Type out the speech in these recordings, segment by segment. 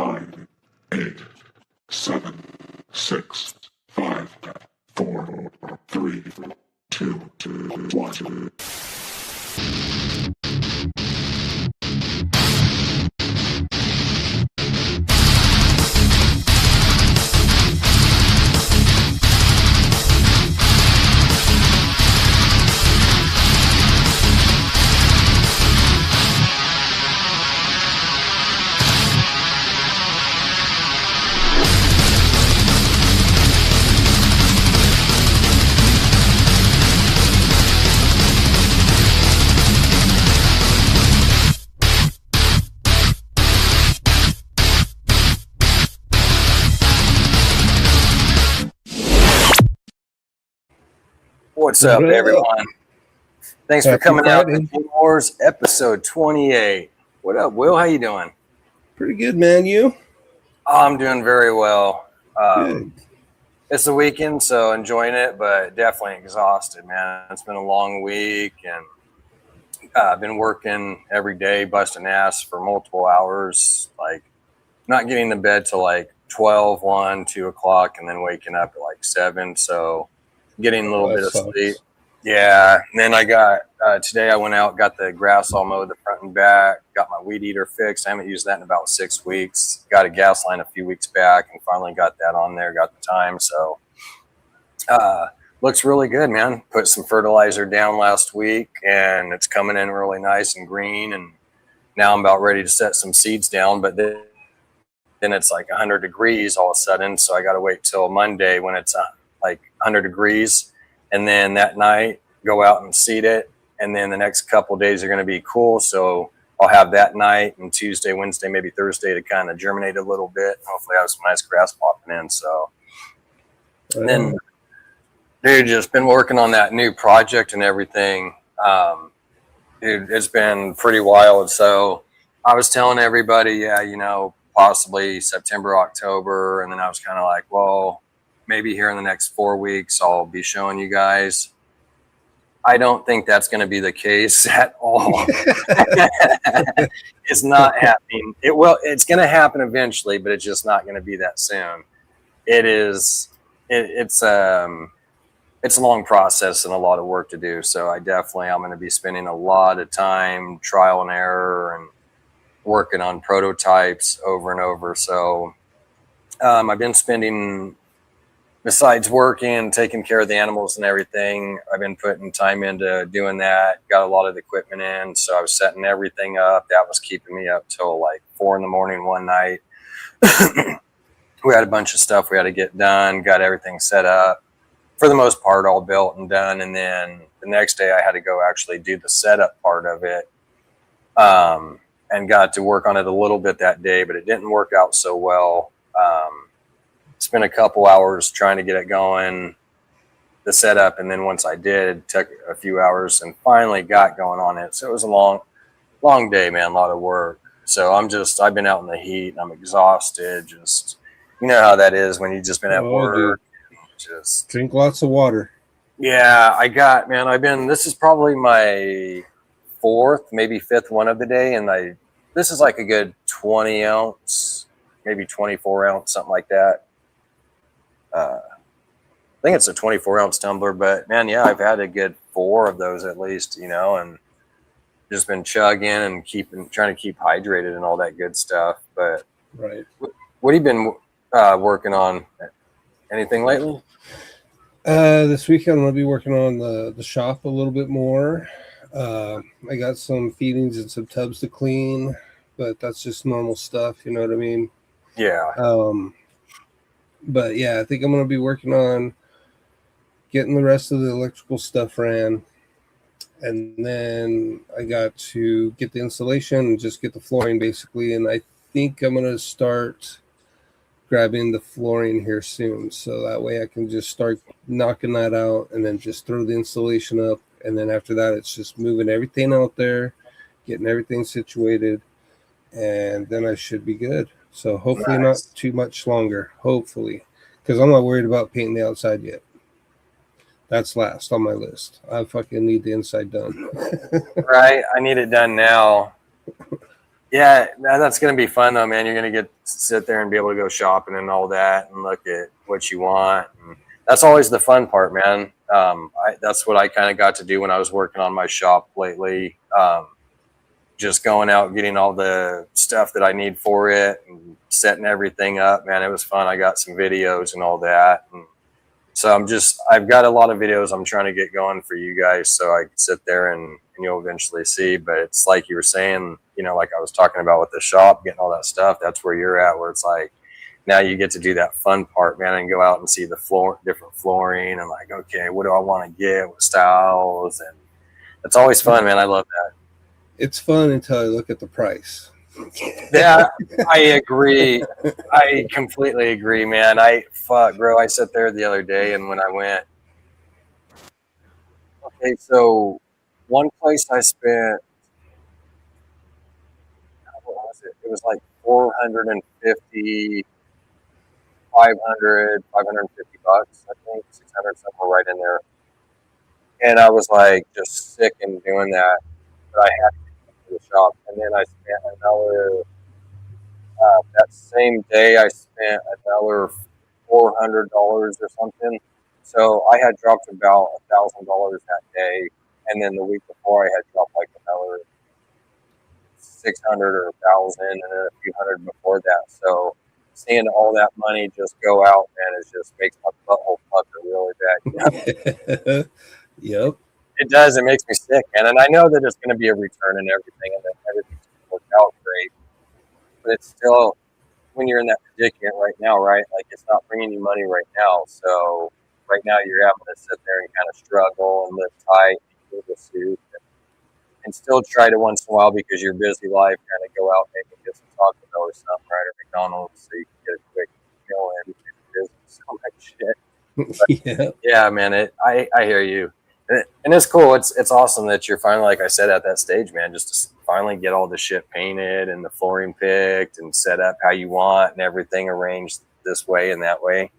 9, 8, 7, 6, 5, 4, 3, 2, 1. What's up, everyone? Thanks for coming out to Gene Wars episode 28. What up, Will? How you doing? Pretty good, man. You? I'm doing very well. Good. It's the weekend, so enjoying it, but definitely exhausted, man. It's been a long week, and I've been working every day, busting ass for multiple hours, like not getting to bed till like 12, 1, 2 o'clock, and then waking up at like 7, so getting a little bit of sleep. Yeah. And then I got, today I went out, got the grass all mowed, the front and back, got my weed eater fixed. I haven't used that in about 6 weeks. Got a gas line a few weeks back and finally got that on there, got the time. So, looks really good, man. Put some fertilizer down last week and it's coming in really nice and green. And now I'm about ready to set some seeds down, but then it's like 100 degrees all of a sudden. So I got to wait till Monday when it's like 100 degrees, and then that night go out and seed it, and then the next couple of days are going to be cool, so I'll have that night, and Tuesday, Wednesday, maybe Thursday to kind of germinate a little bit. Hopefully I have some nice grass popping in. So and then dude, just been working on that new project and everything. Dude, it's been pretty wild. So I was telling everybody, yeah, you know, possibly September, October, and then I was kind of like, well, maybe here in the next 4 weeks, I'll be showing you guys. I don't think that's going to be the case at all. It's not happening. It's going to happen eventually, but it's just not going to be that soon. It's a long process and a lot of work to do. So I'm going to be spending a lot of time trial and error and working on prototypes over and over. So I've been spending, besides working and taking care of the animals and everything, I've been putting time into doing that. Got a lot of the equipment in, so I was setting everything up. That was keeping me up till like 4 in the morning one night. We had a bunch of stuff we had to get done, got everything set up. For the most part, all built and done. And then the next day I had to go actually do the setup part of it. And got to work on it a little bit that day, but it didn't work out so well. Spent a couple hours trying to get it going, the setup, and then once I did, it took a few hours and finally got going on it. So it was a long day, man, a lot of work. So I've been out in the heat and I'm exhausted. Just, you know how that is when you've just been at work. Just drink lots of water. Yeah, this is probably my 4th, maybe 5th one of the day. And this is like a good 20 ounce, maybe 24 ounce, something like that. I think it's a 24 ounce tumbler, but man, yeah, I've had a good 4 of those at least, you know, and just been chugging and trying to keep hydrated and all that good stuff. But right. What have you been working on? Anything lately? This weekend I'm going to be working on the shop a little bit more. I got some feedings and some tubs to clean, but that's just normal stuff. You know what I mean? Yeah. But yeah, I think I'm going to be working on getting the rest of the electrical stuff ran. And then I got to get the insulation and just get the flooring basically. And I think I'm going to start grabbing the flooring here soon. So that way I can just start knocking that out and then just throw the insulation up. And then after that, it's just moving everything out there, getting everything situated. And then I should be good. So hopefully not too much longer, hopefully, because I'm not worried about painting the outside yet. That's last on my list. I fucking need the inside done. Right. I need it done now. Yeah, that's going to be fun though, man. You're going to get to sit there and be able to go shopping and all that and look at what you want. And that's always the fun part, man. That's what I kind of got to do when I was working on my shop lately. Just going out, getting all the stuff that I need for it and setting everything up, man. It was fun. I got some videos and all that. And so I've got a lot of videos I'm trying to get going for you guys so I can sit there and you'll eventually see. But it's like you were saying, you know, like I was talking about with the shop, getting all that stuff, that's where you're at, where it's like, now you get to do that fun part, man, and go out and see the different flooring and like, okay, what do I want to get? What styles? And it's always fun, man. I love that. It's fun until I look at the price. Yeah, I agree. I completely agree, man. Bro. I sat there the other day, and when I went, okay, so one place I spent, what was it? It was like 450, 550 bucks, I think, 600, somewhere right in there. And I was like just sick in doing that, but I had to get to the shop. And then I spent another. That same day, I spent another $400 or something. So I had dropped about $1,000 that day, and then the week before, I had dropped like another 600 or 1,000, and then a few hundred before that. So seeing all that money just go out, man, it just makes my butthole pucker really bad. Yep. It does. It makes me sick, man. And I know that it's going to be a return and everything, and that everything's going to work out great. But it's still, when you're in that predicament right now, right? Like it's not bringing you money right now. So right now you're having to sit there and kind of struggle and live tight and do the suit and still try to once in a while, because your busy life, kind of go out and maybe get some Taco Bell or something, right? Or McDonald's, so you can get a quick meal in because it is so much shit. But, yeah, man, I hear you. And it's cool. It's awesome that you're finally, like I said, at that stage, man, just to finally get all the shit painted and the flooring picked and set up how you want and everything arranged this way and that way.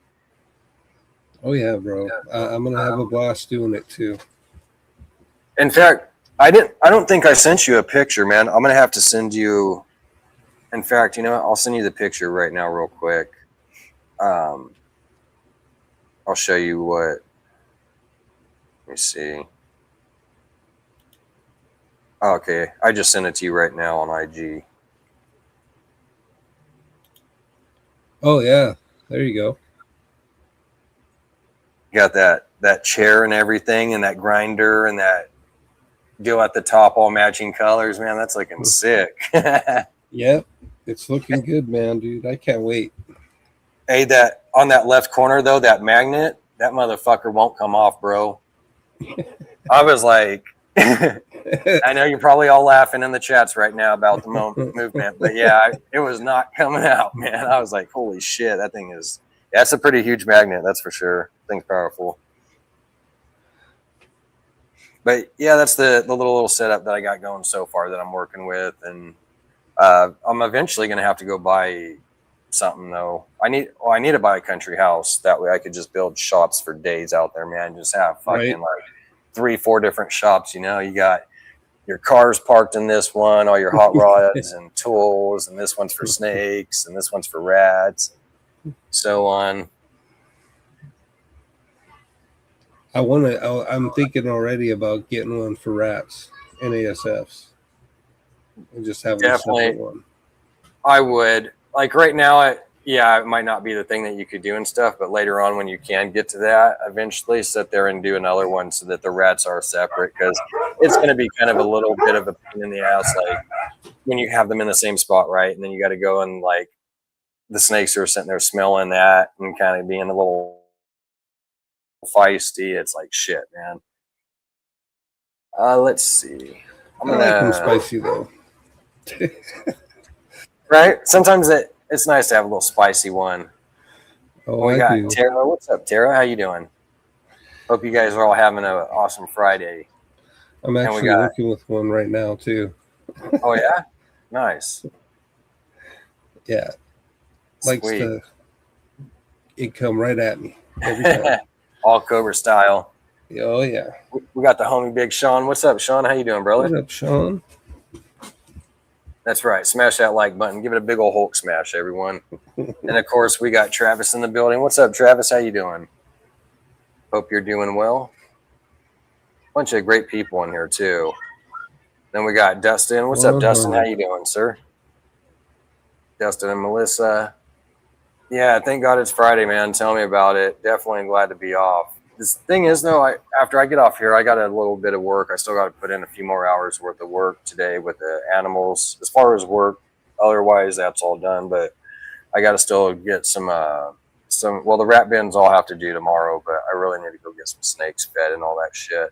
Oh yeah, bro. I'm gonna have a blast doing it too. In fact, I don't think I sent you a picture, man. I'm gonna have to send you. In fact, you know what? I'll send you the picture right now, real quick. I'll show you what. Let me see. Okay, I just sent it to you right now on IG. Oh yeah, there you go. You got that chair and everything, and that grinder and that deal at the top, all matching colors, man. That's looking sick. Yep, it's looking good, man, dude. I can't wait. Hey, that on that left corner though, that magnet, that motherfucker won't come off, bro. I was like, I know you're probably all laughing in the chats right now about the movement, but yeah, it was not coming out, man. I was like, holy shit, that thing is, that's a pretty huge magnet, that's for sure. That thing's powerful. But yeah, that's the little setup that I got going so far that I'm working with, and I'm eventually going to have to go buy something though. I need to buy a country house. That way I could just build shops for days out there, man. Just have fucking like 3-4 different shops. You know, you got your cars parked in this one, all your hot rods and tools, and this one's for snakes, and this one's for rats, so on. I'm thinking already about getting one for rats and ASFs, and just having a separate one. I would. Like right now, it might not be the thing that you could do and stuff, but later on when you can get to that, eventually sit there and do another one so that the rats are separate, because it's going to be kind of a little bit of a pain in the ass, like when you have them in the same spot, right? And then you got to go and like the snakes are sitting there smelling that and kind of being a little feisty. It's like shit, man. Let's see. I like them spicy though. Right? Sometimes it's nice to have a little spicy one. Oh, we got Tara. What's up, Tara? How you doing? Hope you guys are all having an awesome Friday. I'm actually working with one right now too. Oh yeah? Nice. Yeah. Likes to come right at me every time. All Cobra style. Oh yeah. We got the homie Big Sean. What's up, Sean? How you doing, brother? What's up, Sean? That's right. Smash that like button. Give it a big old Hulk smash, everyone. And of course, we got Travis in the building. What's up, Travis? How you doing? Hope you're doing well. Bunch of great people in here too. Then we got Dustin. What's up, Dustin? How you doing, sir? Dustin and Melissa. Yeah, thank God it's Friday, man. Tell me about it. Definitely glad to be off. This thing is, though, after I get off here, I got a little bit of work. I still got to put in a few more hours worth of work today with the animals. As far as work, otherwise, that's all done. But I got to still get some. Well, the rat bins I'll have to do tomorrow, but I really need to go get some snakes fed and all that shit.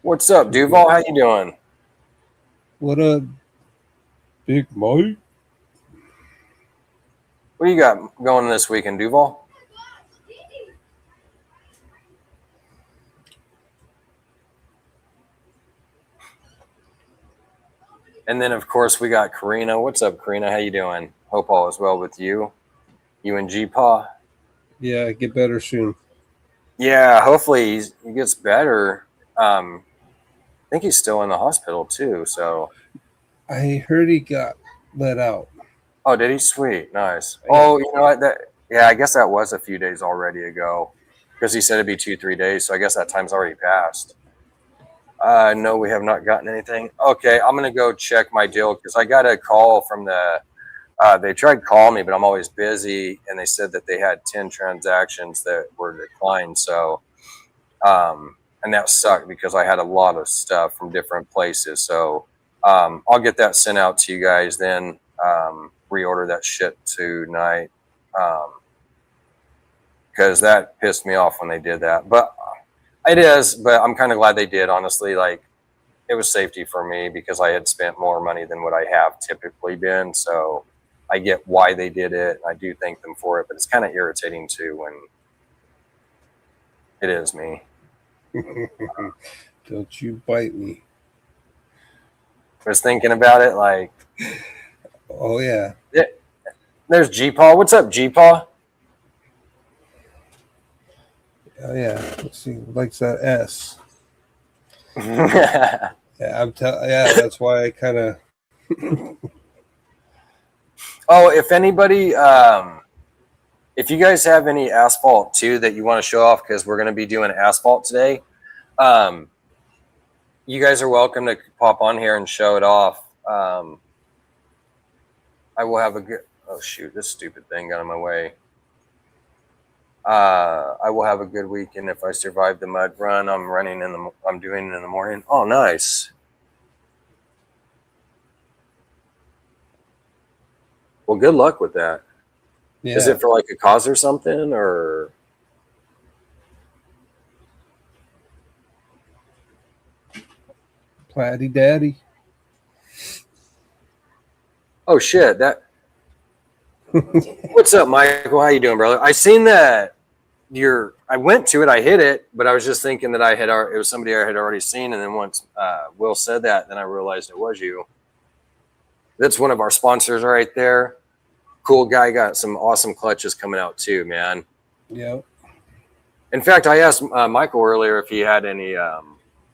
What's up, Duval? How you doing? What up, Big Mike? What do you got going this weekend, Duval? And then, of course, we got Karina. What's up, Karina? How you doing? Hope all is well with you. You and G-Paw? Yeah, get better soon. Yeah, hopefully he gets better. I think he's still in the hospital, too. So, I heard he got let out. oh, did he? Sweet. Nice. Yeah. Oh, you know what? I guess that was a few days already ago because he said it'd be 2-3 days. So I guess that time's already passed. No, we have not gotten anything. Okay, I'm going to go check my deal because I got a call from the they tried calling me, but I'm always busy, and they said that they had 10 transactions that were declined. So, and that sucked because I had a lot of stuff from different places. So, I'll get that sent out to you guys then. Reorder that shit tonight because that pissed me off when they did that. But it is, but I'm kind of glad they did, honestly. Like, it was safety for me because I had spent more money than what I have typically been. So I get why they did it. I do thank them for it, but it's kind of irritating too when it is me. Don't you bite me. I was thinking about it like, Oh, yeah. There's G-Paw. What's up, G-Paw? Oh, yeah. Let's see. Likes that S. Yeah, Yeah, that's why I kind of. Oh, if anybody, if you guys have any asphalt too that you want to show off, because we're going to be doing asphalt today, you guys are welcome to pop on here and show it off. I will have a good. Oh shoot! This stupid thing got in my way. I will have a good weekend if I survive the mud run. I'm doing it in the morning. Oh, nice. Well, good luck with that. Yeah. Is it for like a cause or something, or? Platty Daddy. Oh shit! What's up, Michael? How you doing, brother? I seen that. I went to it. I hit it, but I was just thinking that it was somebody I had already seen, and then once Will said that, then I realized it was you. That's one of our sponsors right there. Cool guy, got some awesome clutches coming out too, man. Yep. In fact, I asked Michael earlier if he had any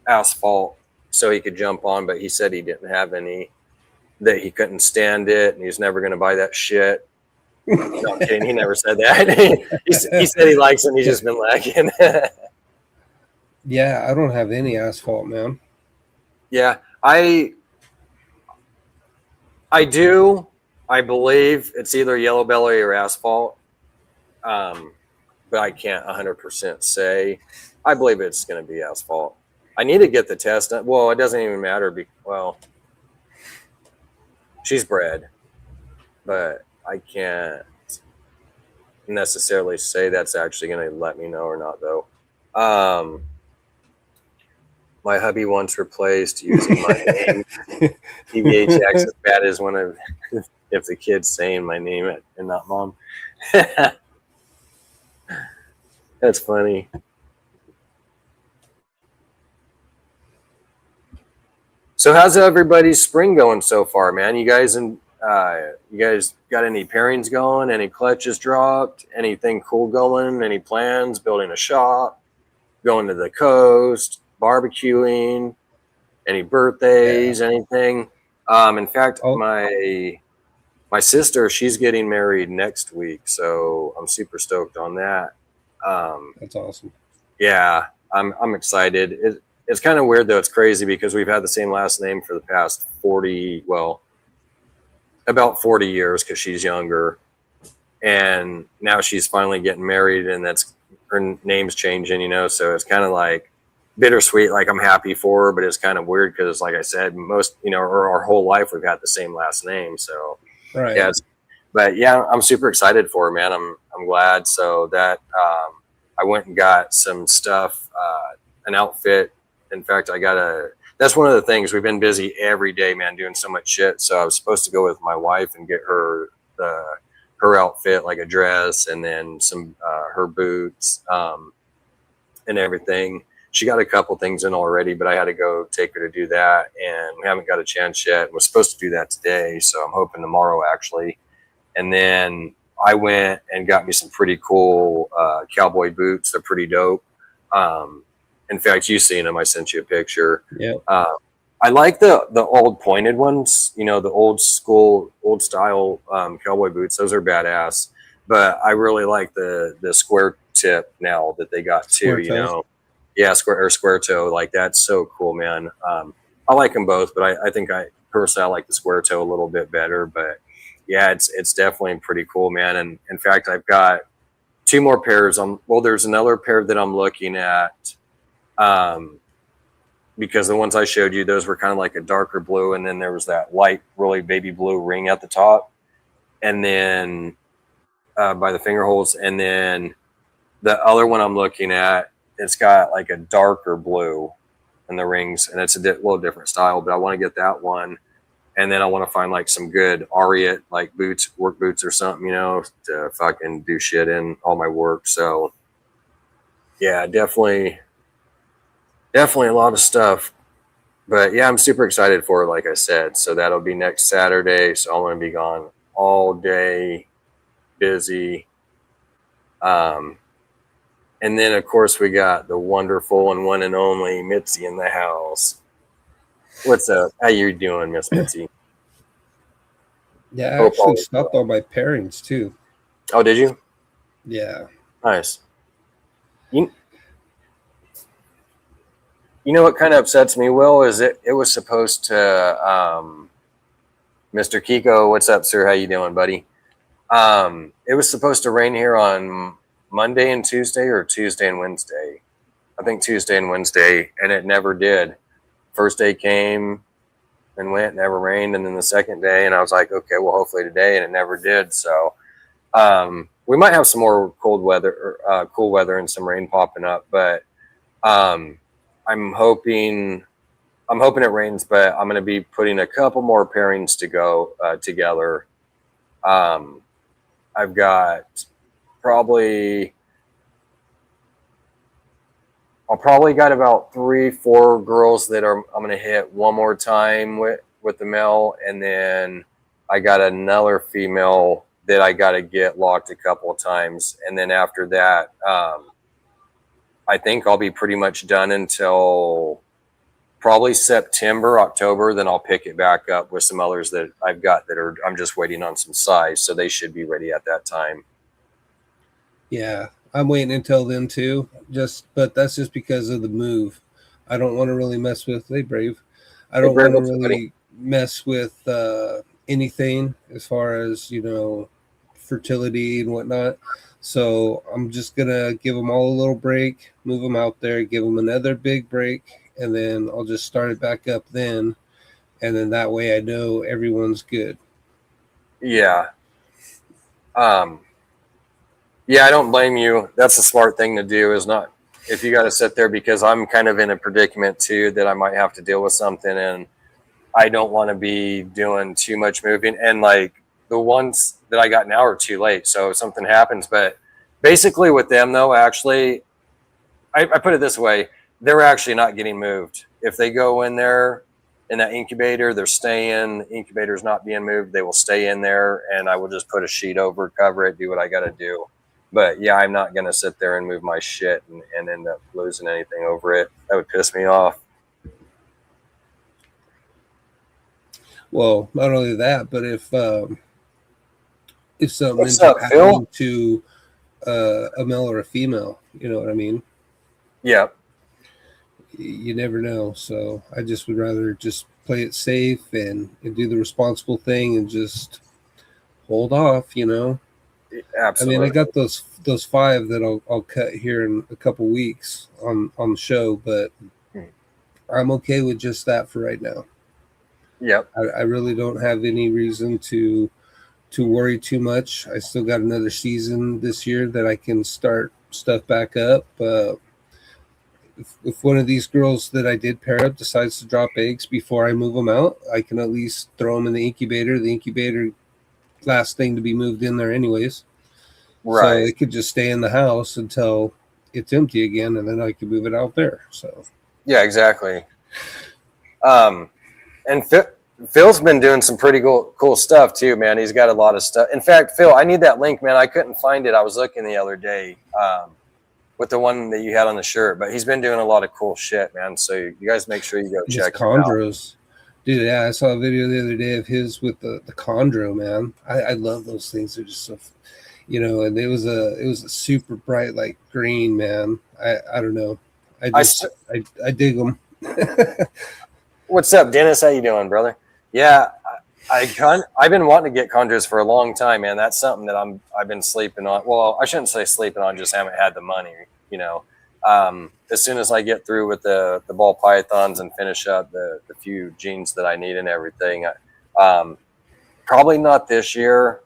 asphalt so he could jump on, but he said he didn't have any, that he couldn't stand it, and he was never going to buy that shit. No, I'm kidding. He never said that. he said he likes it, and he's just been lacking. Yeah, I don't have any asphalt, man. Yeah, I do. I believe it's either yellow belly or asphalt, but I can't 100% say. I believe it's going to be asphalt. I need to get the test done. Well, it doesn't even matter. Well, she's bred, but I can't necessarily say that's actually going to let me know or not, though. My hubby once replaced using my name. TBH acts as bad as one of if the kid's saying my name and not mom. That's funny. So how's everybody's spring going so far, man? You guys You guys got any pairings going? Any clutches dropped? Anything cool going? Any plans? Building a shop? Going to the coast? Barbecuing? Any birthdays? Anything? In fact, Oh, my sister, she's getting married next week, so I'm super stoked on that. that's awesome. Yeah, I'm excited. It's kind of weird though. It's crazy because we've had the same last name for the past 40, well, about 40 years because she's younger, and now she's finally getting married, and that's her name's changing, you know. So it's kind of like bittersweet. Like I'm happy for her, but it's kind of weird because, like I said, most, you know, our whole life we've had the same last name. So Right. yeah, but yeah, I'm super excited for her, man. I'm glad. So that I went and got some stuff, an outfit. In fact, that's one of the things. We've been busy every day, man, doing so much shit. So I was supposed to go with my wife and get her her outfit, like a dress, and then some her boots, and everything. She got a couple things in already, but I had to go take her to do that, and we haven't got a chance yet. We're supposed to do that today, so I'm hoping tomorrow actually. And then I went and got me some pretty cool cowboy boots. They're pretty dope. In fact, you've seen them. I sent you a picture. Yeah. I like the old pointed ones, you know, the old school, old style cowboy boots. Those are badass. But I really like the square tip now that they got too, Square you toe. know. Yeah, square toe. Like that's so cool, man. I like them both, but I think I personally I like the square toe a little bit better. But yeah, it's definitely pretty cool, man. And in fact, I've got two more pairs. There's another pair that I'm looking at. Because the ones I showed you, those were kind of like a darker blue, and then there was that light, really baby blue ring at the top, and then by the finger holes, and then the other one I'm looking at, it's got like a darker blue in the rings, and it's a little different style, but I want to get that one, and then I want to find like some good Ariat like boots, work boots or something, you know, to fucking do shit in all my work. So yeah, definitely a lot of stuff. But yeah, I'm super excited for it, like I said. So that'll be next Saturday. So I'm going to be gone all day, busy. And then, of course, we got the wonderful and one and only Mitzi in the house. What's up? How you doing, Miss Mitzi? Yeah, I Hope all actually is stopped all my pairings too. Oh, did you? Yeah. Nice. You know what kind of upsets me, Will, is it was supposed to, Mr. Kiko, what's up, sir? How you doing, buddy? It was supposed to rain here on Monday and Tuesday, or Tuesday and Wednesday. I think Tuesday and Wednesday, and it never did. First day came and went, never rained, and then the second day, and I was like, okay, well, hopefully today, and it never did. So we might have some more cool weather and some rain popping up, but I'm hoping it rains, but I'm going to be putting a couple more pairings to go together. I've got I'll probably got about 3-4 girls that I'm going to hit one more time with the male, and then I got another female that I got to get locked a couple of times, and then after that, I think I'll be pretty much done until probably September, October. Then I'll pick it back up with some others that I've got I'm just waiting on some size, so they should be ready at that time. Yeah, I'm waiting until then too. But that's just because of the move. I don't want to really mess with. Brave. I don't want to really mess with anything as far as, you know, fertility and whatnot. So I'm just gonna give them all a little break, move them out there, give them another big break, and then I'll just start it back up then, and then that way I know everyone's good. Yeah. Yeah, I don't blame you. That's a smart thing to do, is not, if you got to sit there, because I'm kind of in a predicament too that I might have to deal with something, and I don't want to be doing too much moving. And like the ones that I got now are too late, so if something happens. But basically with them though, actually, I put it this way, they're actually not getting moved. If they go in there in that incubator. They're staying. The incubator's not being moved. They will stay in there, and I will just put a sheet over, cover it, do what I got to do. But yeah, I'm not going to sit there and move my shit and end up losing anything over it. That would piss me off. Well, not only that, but if something What's ends up up, Phil? happening to a male or a female, you know what I mean? Yeah. You never know. So I just would rather just play it safe and do the responsible thing and just hold off, you know. Absolutely. I mean, I got those 5 that I'll cut here in a couple weeks on the show, but I'm okay with just that for right now. Yep. I really don't have any reason to worry too much. I still got another season this year that I can start stuff back up. If one of these girls that I did pair up decides to drop eggs before I move them out, I can at least throw them in the incubator. The incubator, last thing to be moved in there anyways. Right. So it could just stay in the house until it's empty again, and then I can move it out there. So yeah, exactly. And Phil's been doing some pretty cool stuff too, man. He's got a lot of stuff. In fact, Phil, I need that link, man. I couldn't find it. I was looking the other day with the one that you had on the shirt, but he's been doing a lot of cool shit, man. So you guys make sure you go check him out. chondros. Dude, yeah, I saw a video the other day of his with the chondro, man. I love those things. They're just so, you know, and it was a super bright like green, man. I don't know. I dig them. What's up, Dennis? How you doing, brother? Yeah, I've been wanting to get chondros for a long time, man. That's something that I've been sleeping on. Well, I shouldn't say sleeping on, just haven't had the money, you know. As soon as I get through with the ball pythons and finish up the few genes that I need and everything, probably not this year.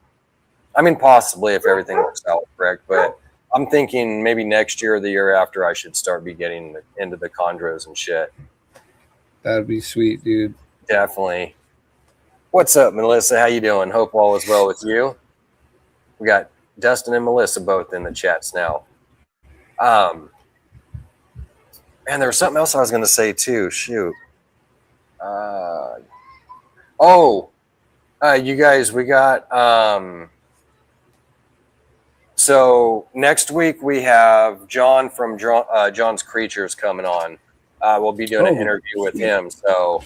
I mean, possibly if everything works out correct, but I'm thinking maybe next year or the year after I should start be getting into the chondros and shit. That'd be sweet, dude. Definitely. What's up, Melissa? How you doing? Hope all is well with you. We got Dustin and Melissa both in the chats now. And there was something else I was going to say too. Shoot. You guys, we got so next week we have John from John's Creatures coming on. We'll be doing an interview with him. So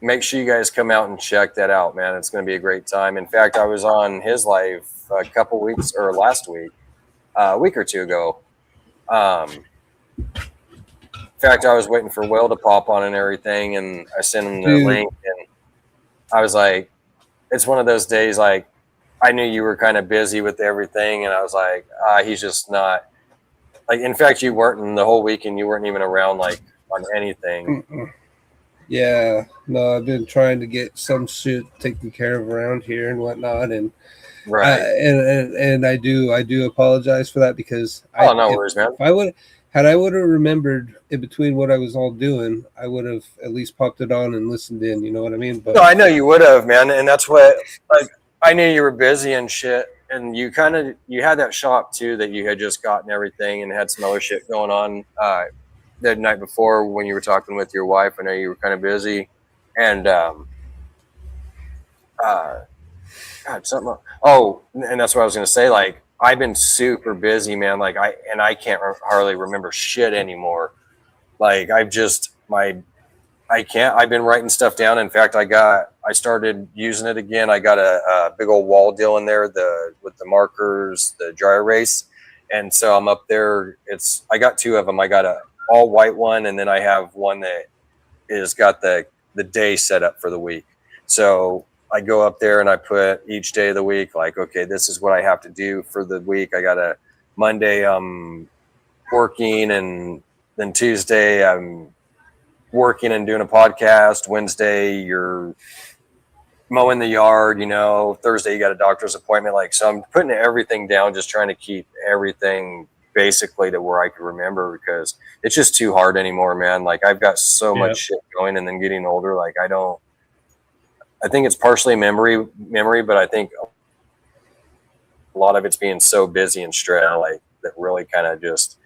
make sure you guys come out and check that out, man. It's going to be a great time. In fact, I was on his live a couple weeks or last week, a week or two ago. In fact, I was waiting for Will to pop on and everything, and I sent him the link, and I was like, it's one of those days, like, I knew you were kind of busy with everything, and I was like, he's just not, like, in fact, you weren't in the whole weekend, you weren't even around, like, on anything. Yeah, no, I've been trying to get some shit taken care of around here and whatnot, and right, and I do apologize for that, because no worries, man. If I would have remembered in between what I was all doing, I would have at least popped it on and listened in. You know what I mean? But no, I know you would have, man, and that's what, like, I knew you were busy and shit, and you had that shop too that you had just gotten everything and had some other shit going on the night before when you were talking with your wife. I know you were kind of busy, and God, something else. Oh, and that's what I was gonna say. Like, I've been super busy, man. Like, I can't hardly remember shit anymore. Like, I've been writing stuff down. In fact, I started using it again. I got a big old wall deal in there, with the markers, the dry erase. And so I'm up there. I got 2 of them. I got a all white one, and then I have one that is got the day set up for the week. So I go up there and I put each day of the week, like, okay, this is what I have to do for the week. I got a Monday I'm working, and then Tuesday I'm working and doing a podcast. Wednesday you're mowing the yard, you know. Thursday you got a doctor's appointment. Like, so I'm putting everything down, just trying to keep everything basically to where I can remember, because it's just too hard anymore, man. Like, I've got so much shit going, and then getting older, like, I think it's partially memory, but I think a lot of it's being so busy and stressed, like, that really kind of just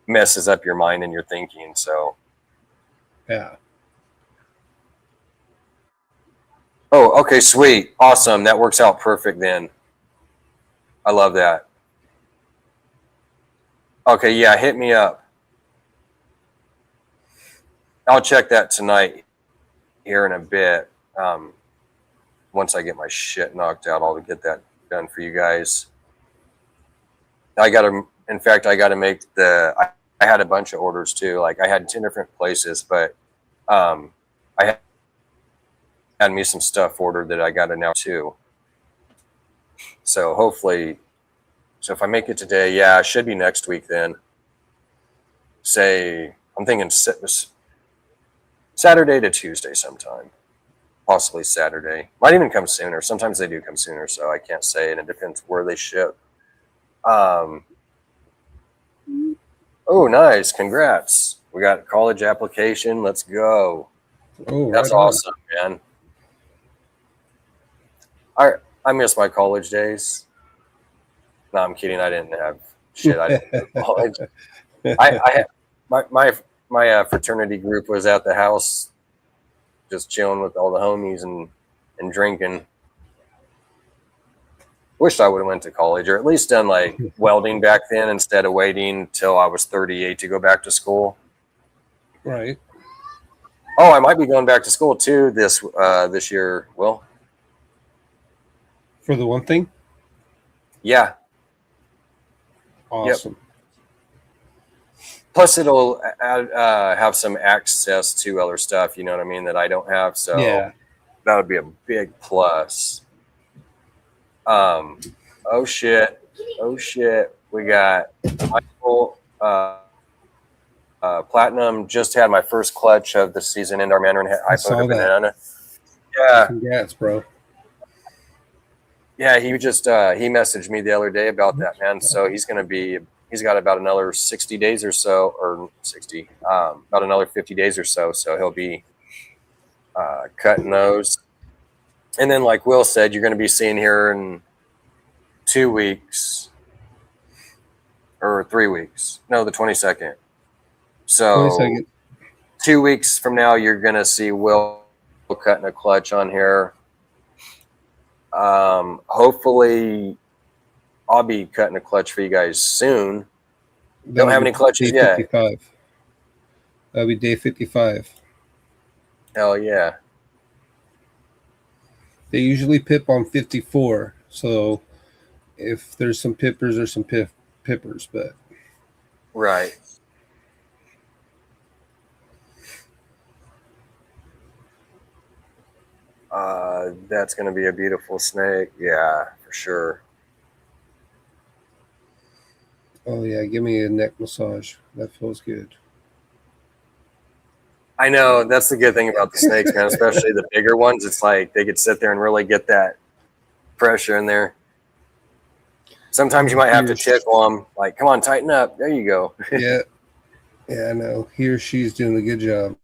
messes up your mind and your thinking. So Yeah. Oh, okay, sweet. Awesome. That works out perfect then. I love that. Okay, yeah, hit me up. I'll check that tonight here in a bit. Once I get my shit knocked out, I'll get that done for you guys. In fact, I got to make I had a bunch of orders too. Like I had 10 different places, but I had me some stuff ordered that I got to now too. So hopefully, if I make it today, yeah, it should be next week then. Say, I'm thinking Saturday to Tuesday sometime. Possibly Saturday. Might even come sooner. Sometimes they do come sooner, so I can't say, and it depends where they ship. Oh, nice. Congrats. We got a college application. Let's go. Oh, That's right on. awesome, man. I miss my college days. No, I'm kidding. I didn't have shit. I didn't go to college. I had my fraternity group was at the house just chilling with all the homies and drinking. Wished I would have went to college, or at least done like welding back then instead of waiting till I was 38 to go back to school. Right. Oh, I might be going back to school too this year. Will? For the one thing? Yeah. Awesome. Yep. Plus, it'll have some access to other stuff. You know what I mean? That I don't have. So Yeah. that would be a big plus. Oh shit. We got Michael Platinum just had my first clutch of the season in our Mandarin I saw hypo that. banana. Yeah. Congrats, bro. Yeah, he just he messaged me the other day about that, man. So he's got about another 60 days or so, or 60, about another 50 days or so. So he'll be cutting those. And then, like Will said, you're going to be seeing here in 2 weeks or 3 weeks. No, the 22nd. So 22nd. 2 weeks from now, you're going to see Will cutting a clutch on here. Hopefully I'll be cutting a clutch for you guys soon. Don't have any clutches day yet. 55. That'll be day 55. Hell yeah. They usually pip on 54. So if there's some pippers, there's some pippers, but Right. That's going to be a beautiful snake. Yeah, for sure. oh yeah, give me a neck massage. That feels good. I know. That's the good thing about the snakes, man, especially the bigger ones. It's like they could sit there and really get that pressure in there. Sometimes you might have to tickle them. Like, come on, tighten up. There you go. Yeah. Yeah, I know. He or she's doing a good job.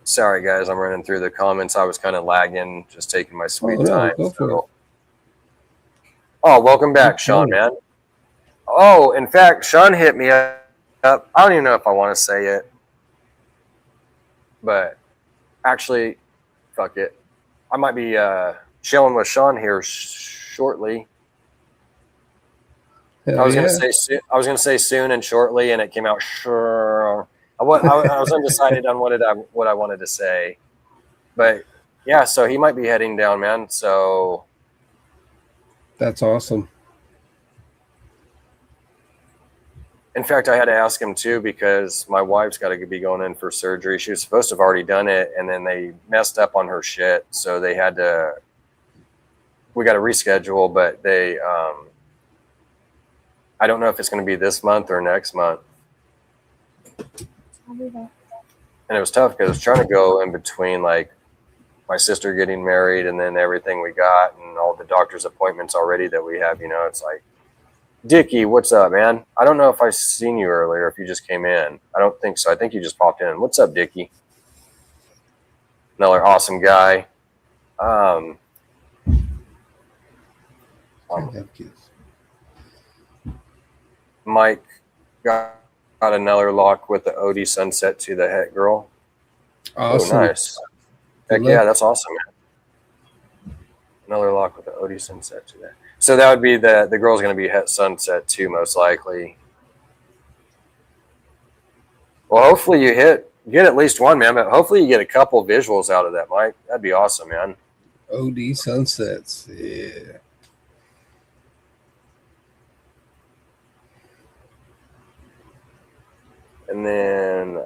Sorry, guys. I'm running through the comments. I was kind of lagging, just taking my sweet time. Go for it. Oh, welcome back, Sean, man. Oh, in fact, Sean hit me up. I don't even know if I want to say it, but actually, fuck it. I might be chilling with Sean here shortly. I was gonna say soon and shortly, and it came out sure. I was undecided on what I wanted to say, but yeah. So he might be heading down, man. So that's awesome. In fact, I had to ask him too because my wife's got to be going in for surgery. She was supposed to have already done it, and then they messed up on her shit, so they had to. We got to reschedule, but they. I don't know if it's going to be this month or next month. I'll be there. And it was tough because I was trying to go in between, like my sister getting married, and then everything we got, and all the doctor's appointments already that we have. You know, it's like. Dickie, what's up, man? I don't know if I seen you earlier, if you just came in. I don't think so. I think you just popped in. What's up, Dickie? Another awesome guy. Mike got another lock with the OD Sunset to the Het Girl. Awesome. Oh, nice. Heck yeah, that's awesome, man. Another lock with the OD Sunset to that. So that would be the girl's going to be Het Sunset too, most likely. Well, hopefully you get at least one, man. But hopefully you get a couple visuals out of that, Mike. That'd be awesome, man. OD Sunsets, yeah. And then,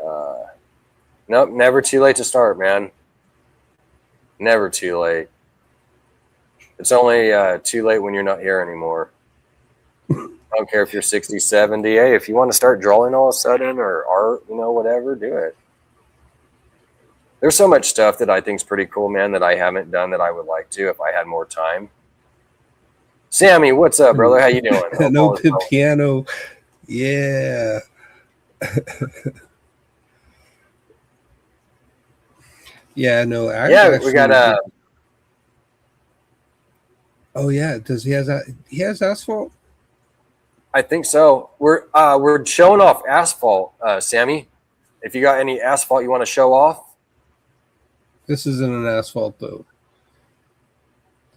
nope, never too late to start, man. Never too late. It's only too late when you're not here anymore. I don't care if you're 60, 70. Hey, if you want to start drawing all of a sudden or art, whatever, do it. There's so much stuff that I think is pretty cool, man, that I haven't done that I would like to if I had more time. Sammy, what's up, brother? How you doing? No piano. Yeah. Yeah, no. We got Oh yeah, does he has asphalt? I think so. We're showing off asphalt, Sammy. If you got any asphalt you want to show off. This isn't an asphalt though.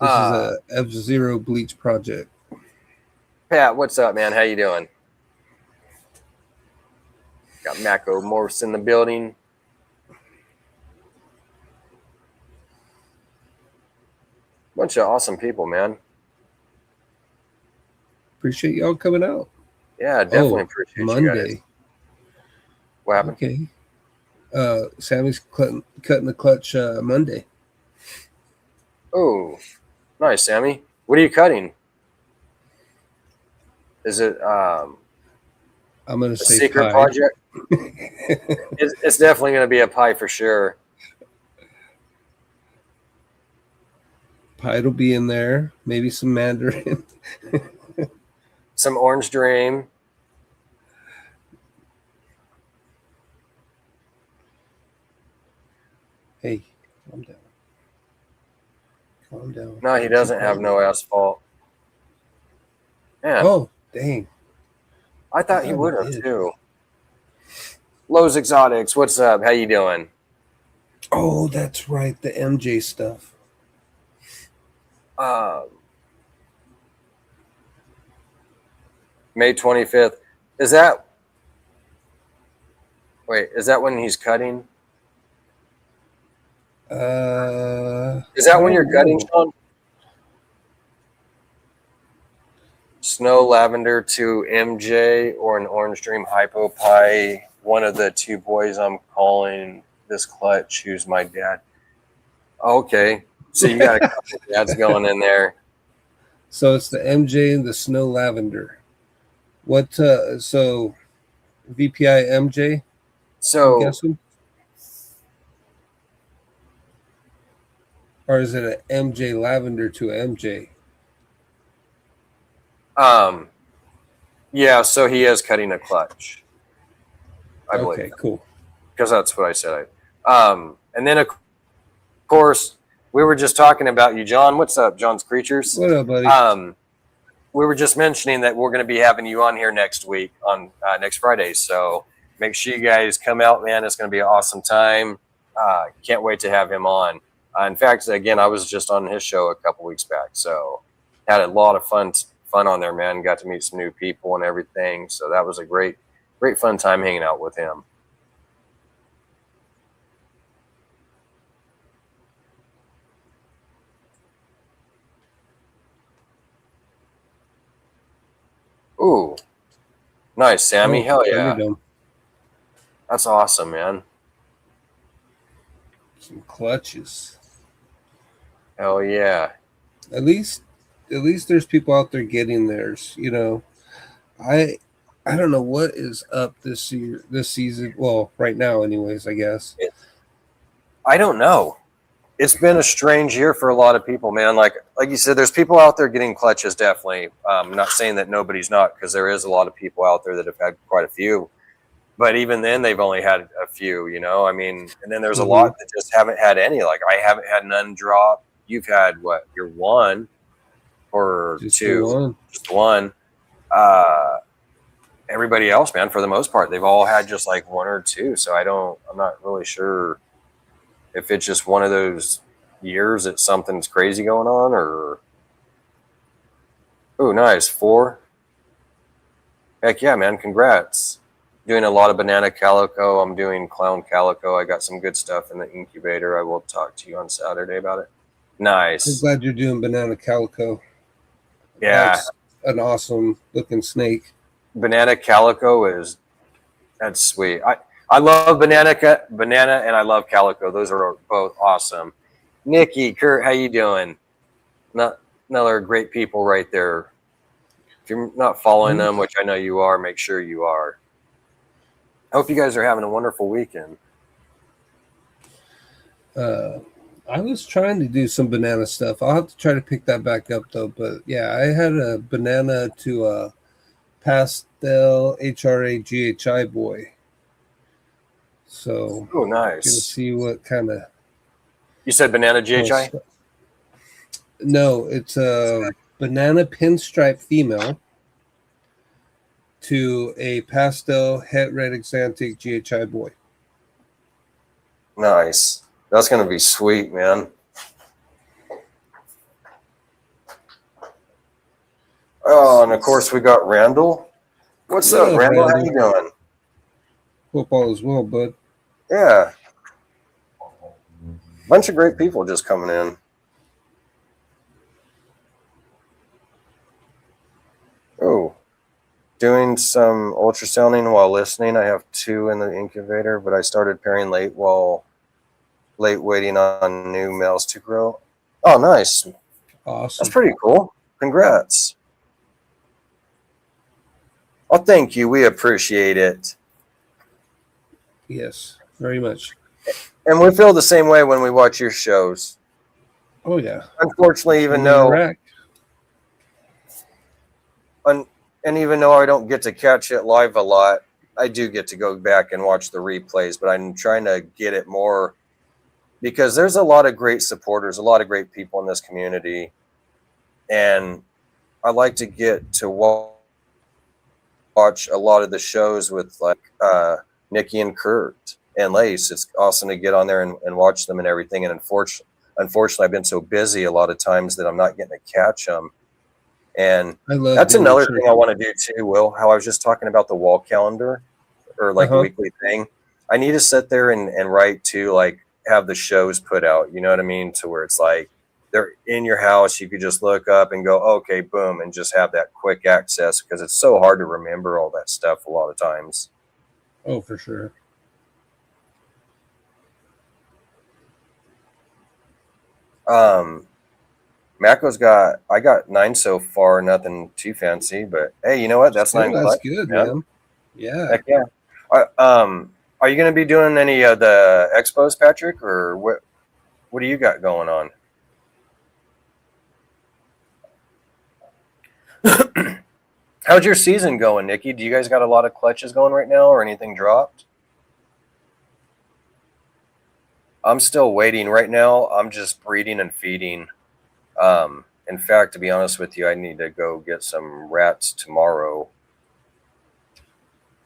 This is a F0 bleach project. Pat, what's up, man? How you doing? Got Mako Morphs in the building. Bunch of awesome people, man. Appreciate y'all coming out. Yeah, definitely appreciate Monday. you guys. What happened? Okay. Sammy's cutting the clutch Monday. Oh, nice, Sammy. What are you cutting? Is it I'm gonna say secret pie. project? It's definitely gonna be a pie for sure. Pie will be in there. Maybe some mandarin. Some Orange Dream. Hey, calm down. Calm down. No, he doesn't have no asphalt. Man, Oh, dang. I thought he would have too. Lowe's Exotics, what's up? How you doing? Oh, that's right. The MJ stuff. May 25th. Is that when he's cutting? Is that when you're cutting, Sean? Snow Lavender to MJ or an Orange Dream Hypo Pie. One of the two boys I'm calling this clutch, who's my dad. Okay. So you got a couple of dads going in there. So it's the MJ and the Snow Lavender. What? So VPI MJ. So I'm guessing? Or is it an MJ Lavender to MJ? yeah, so he is cutting a clutch. I believe. Okay, cool. Because that's what I said. And then of course we were just talking about you, John. What's up, John's Creatures? What up, buddy? We were just mentioning that we're going to be having you on here next week on next Friday. So make sure you guys come out, man. It's going to be an awesome time. Can't wait to have him on. In fact, again, I was just on his show a couple weeks back. So had a lot of fun on there, man. Got to meet some new people and everything. So that was a great fun time hanging out with him. Ooh, nice, Sammy. Hell yeah. That's awesome, man. Some clutches. Hell yeah. At least there's people out there getting theirs. I don't know what is up this season. Well, right now, anyways, I guess. I don't know. It's been a strange year for a lot of people, man. Like you said, there's people out there getting clutches, definitely. I'm not saying that nobody's not, because there is a lot of people out there that have had quite a few. But even then, they've only had a few, I mean, and then there's a lot that just haven't had any. Like, I haven't had none drop. You've had, what, your one or Just two? one. Just one. everybody else, man, for the most part, they've all had just like one or two. So I'm not really sure if it's just one of those years that something's crazy going on, or oh, nice 4. Heck yeah, man! Congrats. Doing a lot of banana calico. I'm doing clown calico. I got some good stuff in the incubator. I will talk to you on Saturday about it. I'm Nice. glad you're doing banana calico. Yeah, That's an awesome looking snake. banana calico that's sweet. I love banana and I love calico. Those are both awesome. Nikki, Kurt, how you doing? Another great people right there. If you're not following them, which I know you are, make sure you are. I hope you guys are having a wonderful weekend. I was trying to do some banana stuff. I'll have to try to pick that back up though. But yeah, I had a banana to a pastel HRA GHI boy. So Oh, gonna nice. see what kind of. You said banana GHI? No, it's a banana pinstripe female to a pastel het red exantic GHI boy. Nice. That's going to be sweet, man. Oh, and of course we got Randall. What's up, Randall? How you doing? Hope all is well, bud. Yeah. Bunch of great people just coming in. Oh, doing some ultrasounding while listening. I have 2 in the incubator, but I started pairing late waiting on new males to grow. Oh, nice. Awesome. That's pretty cool. Congrats. Oh, thank you. We appreciate it. Yes, very much. And we feel the same way when we watch your shows. Oh, yeah. Unfortunately, even though I don't get to catch it live a lot, I do get to go back and watch the replays, but I'm trying to get it more because there's a lot of great supporters, a lot of great people in this community. And I like to get to watch a lot of the shows with like Nikki and Kurt and Lace. It's awesome to get on there and watch them and everything. And unfortunately, I've been so busy a lot of times that I'm not getting to catch them. And that's another thing I want to do too, Will, how I was just talking about the wall calendar or like the weekly thing. I need to sit there and write to like have the shows put out, you know what I mean? To where it's like they're in your house. You could just look up and go, okay, boom, and just have that quick access because it's so hard to remember all that stuff a lot of times. Oh, for sure. I got 9 so far, nothing too fancy, but hey, you know what? That's 9. That's good, man. Yeah. Heck yeah. Are you going to be doing any of the expos, Patrick, or what do you got going on? How's your season going, Nikki? Do you guys got a lot of clutches going right now or anything dropped? I'm still waiting right now. I'm just breeding and feeding. In fact, to be honest with you, I need to go get some rats tomorrow.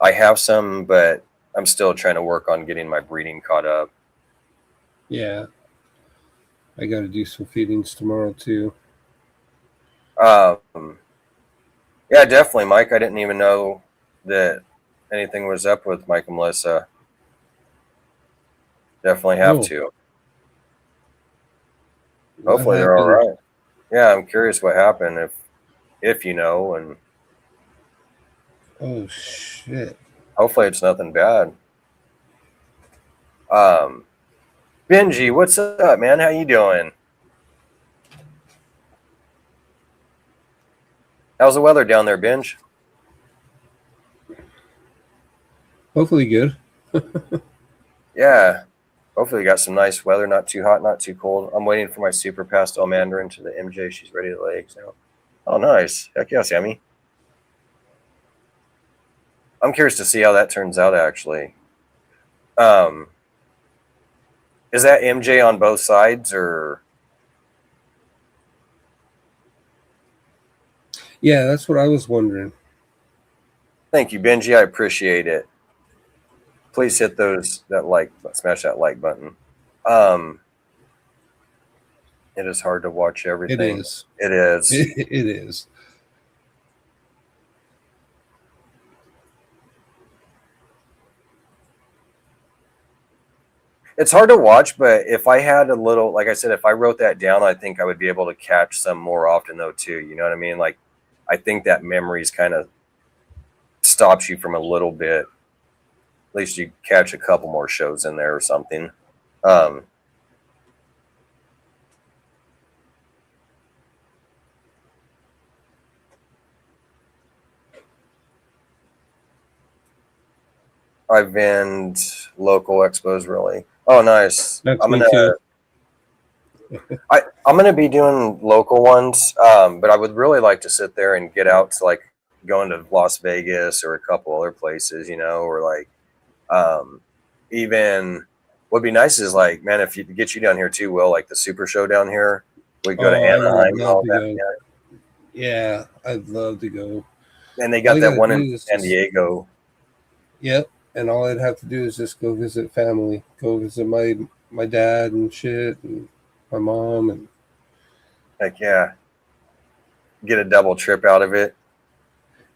I have some, but I'm still trying to work on getting my breeding caught up. Yeah. I got to do some feedings tomorrow too. Yeah, definitely, Mike. I didn't even know that anything was up with Mike and Melissa. Definitely have to. Hopefully they're all right. Yeah, I'm curious what happened if you know, and oh shit. Hopefully it's nothing bad. Benji, what's up, man? How you doing? How's the weather down there, Benj? Hopefully good. Yeah. Hopefully you got some nice weather, not too hot, not too cold. I'm waiting for my super pastel mandarin to the MJ. She's ready to lay eggs now. Oh, nice. Heck yeah, Sammy. I'm curious to see how that turns out, actually. Is that MJ on both sides, or? Yeah, that's what I was wondering. Thank you, Benji. I appreciate it. Please hit smash that like button. It is hard to watch everything. It is. It is. It is. It's hard to watch, but if I had a little, like I said, if I wrote that down, I think I would be able to catch some more often though too. You know what I mean? Like, I think that memories kind of stops you from a little bit. At least you catch a couple more shows in there or something. I've been local expos really. Oh, nice. That's I'm me gonna. too. I'm gonna be doing local ones, but I would really like to sit there and get out to like going to Las Vegas or a couple other places, you know, or like even what'd be nice is like, man, if you get you down here too, Will, like the Super Show down here, we go to Anaheim and all that. Yeah, I'd love to go. And they got that one in San Diego. Yep. And all I'd have to do is just go visit family, go visit my dad and shit, and my mom, and Heck yeah, get a double trip out of it.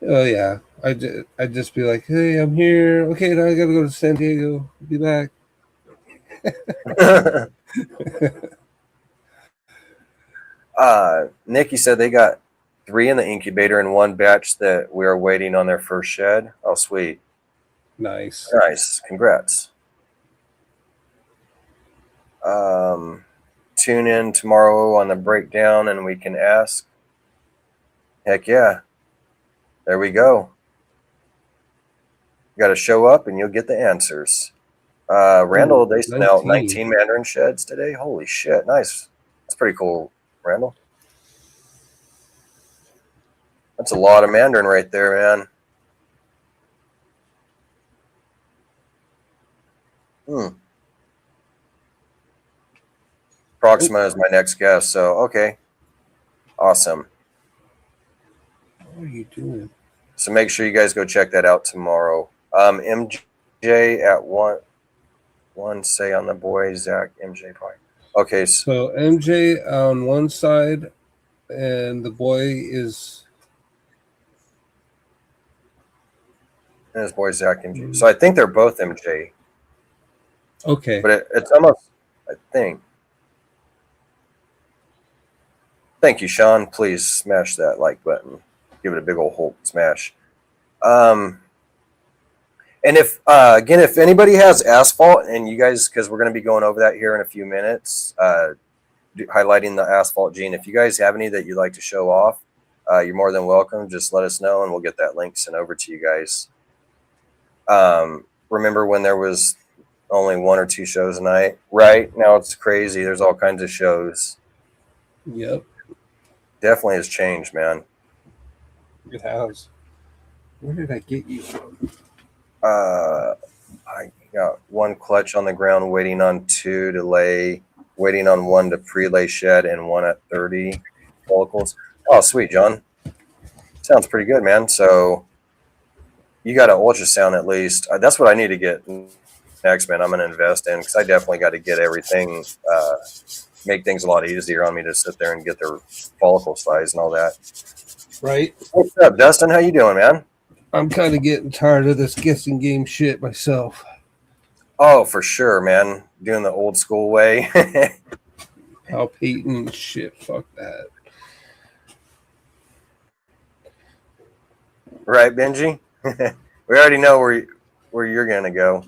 oh yeah, I'd just be like, hey, I'm here. Okay, now I gotta go to San Diego. Be back. Nikki said they got 3 in the incubator in one batch that we are waiting on their first shed. Oh, sweet. Nice. Congrats. Tune in tomorrow on the breakdown and we can ask. Heck yeah. There we go. You got to show up and you'll get the answers. Randall, they sent out 19 Mandarin sheds today. Holy shit. Nice. That's pretty cool, Randall. That's a lot of Mandarin right there, man. Proxima is my next guest, so okay. Awesome. What are you doing? So make sure you guys go check that out tomorrow. MJ at one say on the boy, Zach, MJ probably. Okay. So MJ on one side and the boy is and his boy Zach MJ. So I think they're both MJ. Okay. But it's almost, I think. Thank you, Sean. Please smash that like button. Give it a big old Hulk smash. And if again, if anybody has asphalt and you guys, because we're going to be going over that here in a few minutes, highlighting the Asphalt Gene. If you guys have any that you'd like to show off, you're more than welcome. Just let us know and we'll get that link sent over to you guys. Remember when there was only 1 or 2 shows a night? Right now it's crazy. There's all kinds of shows. Yep. Definitely has changed, man. It has. Where did I get you from? I got 1 clutch on the ground, waiting on 2 to lay, waiting on 1 to pre-lay shed, and 1 at 30 follicles. Oh, sweet, John. Sounds pretty good, man. So you got an ultrasound at least. That's what I need to get next, man. I'm going to invest in because I definitely got to get everything, make things a lot easier on me to sit there and get their follicle size and all that. Right. What's up, Dustin? How you doing, man? I'm kind of getting tired of this guessing game shit myself. Oh, for sure, man. Doing the old school way. Palpating shit. Fuck that. Right, Benji? We already know where you're going to go.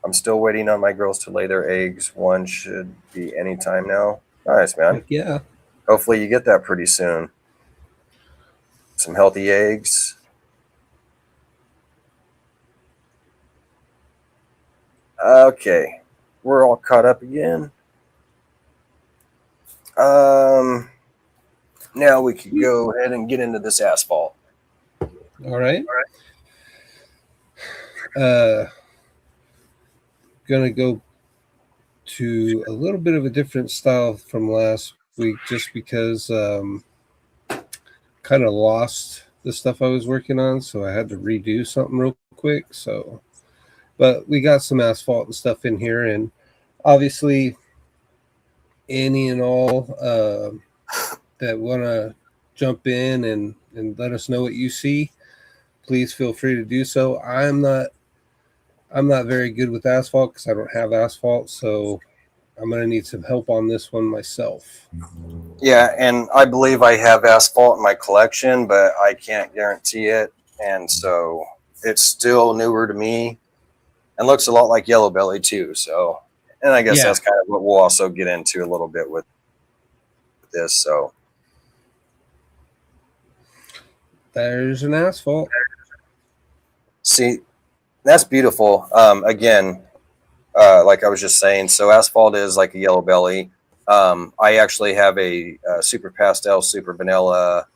I'm still waiting on my girls to lay their eggs. 1 should be any time now. Nice, man. Heck yeah. Hopefully you get that pretty soon. Some healthy eggs. Okay. We're all caught up again. Now we could go ahead and get into this asphalt. All right. Gonna go to a little bit of a different style from last week just because kind of lost the stuff I was working on, so I had to redo something real quick. So, but we got some asphalt and stuff in here, and obviously, any and all that want to jump in and let us know what you see, please feel free to do so. I'm not very good with asphalt because I don't have asphalt, so I'm gonna need some help on this one myself. Yeah, and I believe I have asphalt in my collection, but I can't guarantee it. And so it's still newer to me and looks a lot like yellow belly too. So, and I guess Yeah. that's kind of what we'll also get into a little bit with this. So There's an asphalt. see, that's beautiful. Again, like I was just saying, so asphalt is like a yellow belly. I actually have a super pastel, super vanilla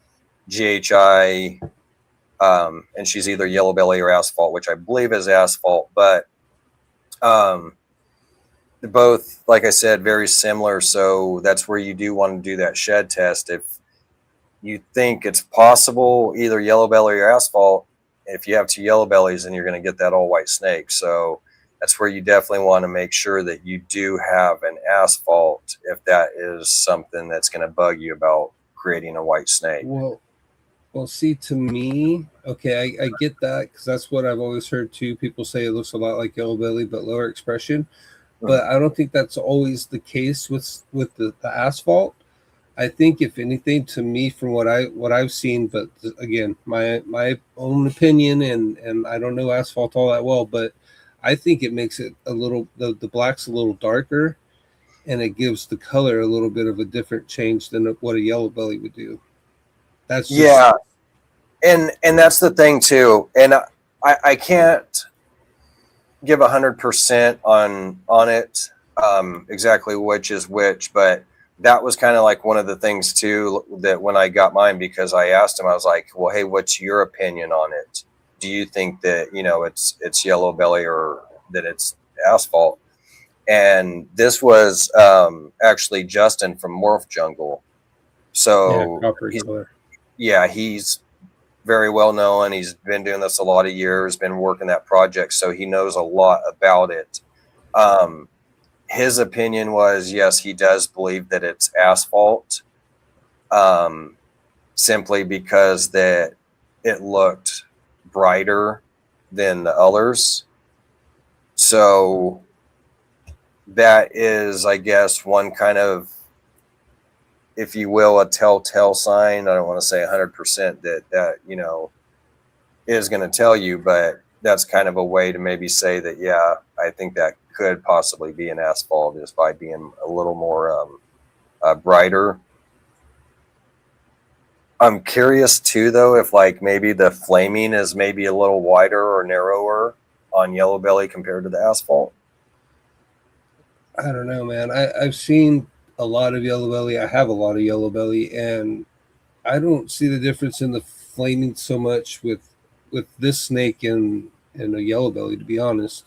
GHI, and she's either yellow belly or asphalt, which I believe is asphalt, but both, like I said, very similar. So that's where you do want to do that shed test. If you think it's possible, either yellow belly or asphalt, if you have two yellow bellies, then you're going to get that all white snake. So that's where you definitely want to make sure that you do have an asphalt if that is something that's going to bug you about creating a white snake. Well, see, to me, okay, I get that because that's what I've always heard too. People say it looks a lot like yellow belly, but lower expression. But I don't think that's always the case with the asphalt. I think if anything, to me, from what I've seen, but again, my own opinion, and I don't know asphalt all that well, but I think it makes it a little the black's a little darker, and it gives the color a little bit of a different change than what a yellow belly would do. That's just, yeah, and that's the thing too. And I can't give 100% on it exactly which is which, but that was kind of like one of the things too that when I got mine, because I asked him, I was like, well, hey, what's your opinion on it? Do you think that it's yellow belly or that it's asphalt? And this was actually Justin from Morph Jungle. So copper color. he's very well known. He's been doing this a lot of years, been working that project, so he knows a lot about it. His opinion was, yes, he does believe that it's asphalt, simply because that it looked brighter than the others. So that is, I guess, one kind of, if you will, a telltale sign. I don't want to say 100% that is going to tell you, but that's kind of a way to maybe say that, yeah, I think that could possibly be an asphalt just by being a little more brighter. I'm curious too, though, if like maybe the flaming is maybe a little wider or narrower on yellow belly compared to the asphalt. I don't know, man. I've seen a lot of yellow belly. I have a lot of yellow belly, and I don't see the difference in the flaming so much with this snake and a yellow belly, to be honest.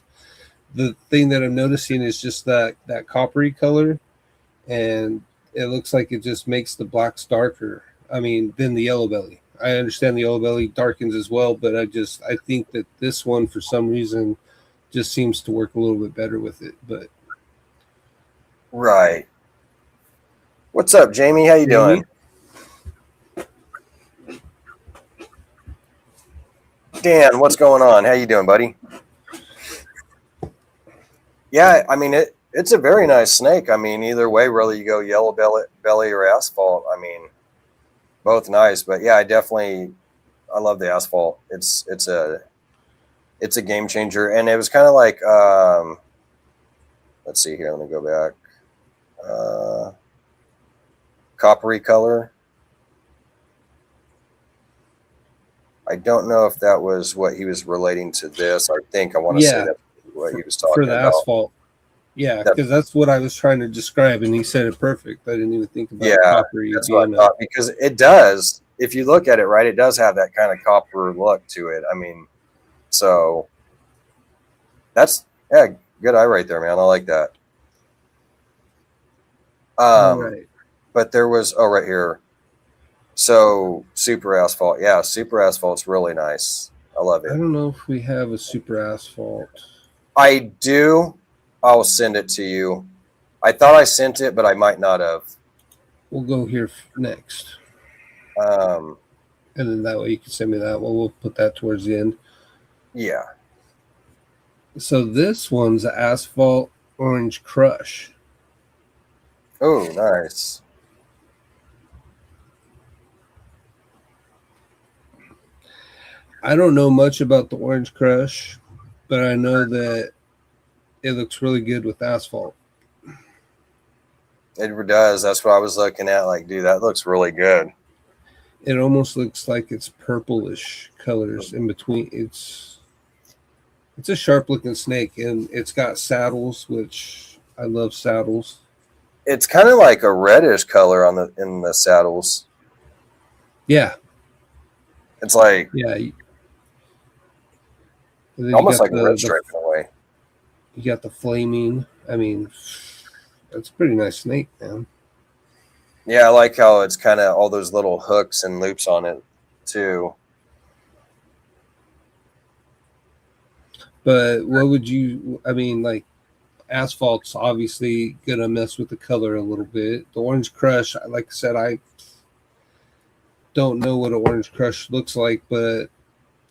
The thing that I'm noticing is just that coppery color, and it looks like it just makes the blacks darker. I mean, than the yellow belly. I understand the yellow belly darkens as well, but I think that this one for some reason just seems to work a little bit better with it. But Right. What's up, Jamie? How you doing? Dan, what's going on? How you doing, buddy? Yeah, I mean it's a very nice snake. I mean, either way, whether you go yellow belly or asphalt, I mean, both nice. But yeah, I love the asphalt. It's a game changer, and it was kind of like let's see here. Let me go back. Coppery color. I don't know if that was what he was relating to this. I think I want to say that's what he was talking for the about. asphalt. Yeah, because that's what I was trying to describe, and he said it perfect. I didn't even think about coppery. That's what I thought, because it does. If you look at it, right, it does have that kind of copper look to it. I mean, so that's good eye right there, man. I like that. Right. But there was right here. So super asphalt. Yeah, super asphalt's really nice. I love I it. don't know if we have a super asphalt. I do. I'll send it to you. I thought I sent it, but I might not have. We'll go here next. Um, And then that way you can send me that one. We'll put that towards the end. yeah. So this one's Asphalt Orange Crush. Oh, nice. I don't know much about the Orange Crush, but I know that it looks really good with asphalt. It does. That's what I was looking at. Like, dude, that looks really good. It almost looks like it's purplish colors in between. It's a sharp looking snake, and it's got saddles, which I love saddles. It's kind of like a reddish color on in the saddles. Yeah, It's like yeah. And then almost like a red stripe in a way. you got the flaming. I mean, that's a pretty nice snake, man. Yeah, I like how it's kind of all those little hooks and loops on it too. But what would you? I mean, like asphalt's obviously gonna mess with the color a little bit. The Orange Crush, like I said, I don't know what an Orange Crush looks like, but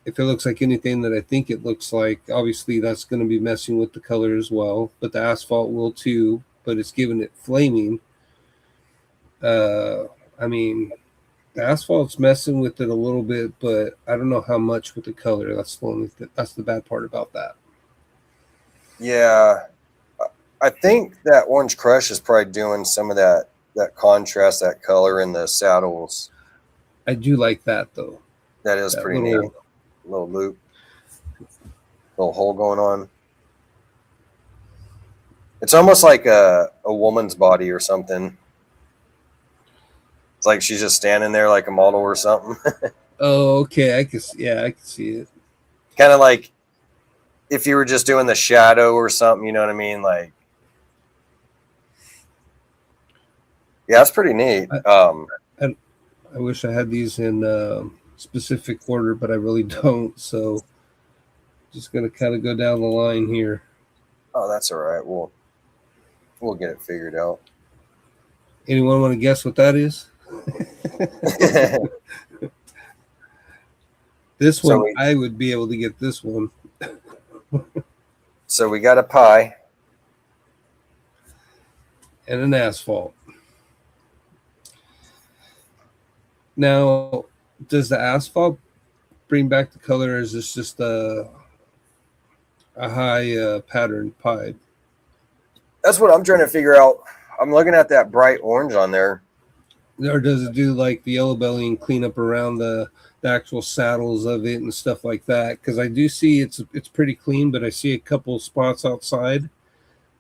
if it looks like anything that I think it looks like, obviously that's going to be messing with the color as well. But the asphalt will too. But it's giving it flaming. I mean, the asphalt's messing with it a little bit, but I don't know how much with the color. That's the bad part about that. Yeah, I think that Orange Crush is probably doing some of that contrast, that color in the saddles. I do like that though. That is That pretty little, neat. Little loop, little hole going on. It's almost like a woman's body or something. It's like she's just standing there like a model or something. oh, okay. I can see it. Kind of like if you were just doing the shadow or something, you know what I mean? Like, yeah, it's pretty neat. I wish I had these in specific order, but I really don't. So just gonna kind of go down the line here. Oh, that's all right. We'll get it figured out. Anyone want to guess what that is? This one, I would be able to get this one. So we got a pie. And an asphalt. Now, does the asphalt bring back the color, or is this just a high pattern pie? That's what I'm trying to figure out. I'm looking at that bright orange on there. Or does it do like the yellow belly and clean up around the actual saddles of it and stuff like that? Because I do see it's pretty clean, but I see a couple spots outside.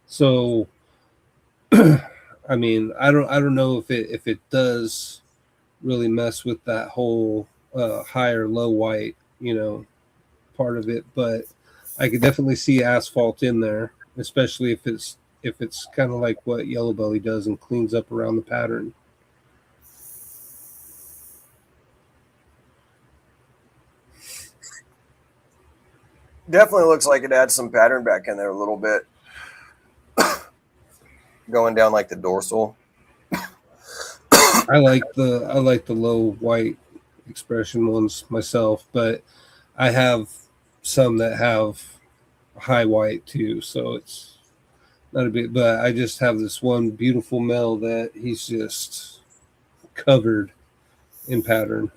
So, I mean, I don't know if it does really mess with that whole high or low white, part of it, but I could definitely see asphalt in there, especially if it's kind of like what yellow belly does and cleans up around the pattern. Definitely looks like it adds some pattern back in there a little bit. Going down like the dorsal. I like the low white expression ones myself, but I have some that have high white too, so it's not a bit. But I just have this one beautiful male that he's just covered in pattern.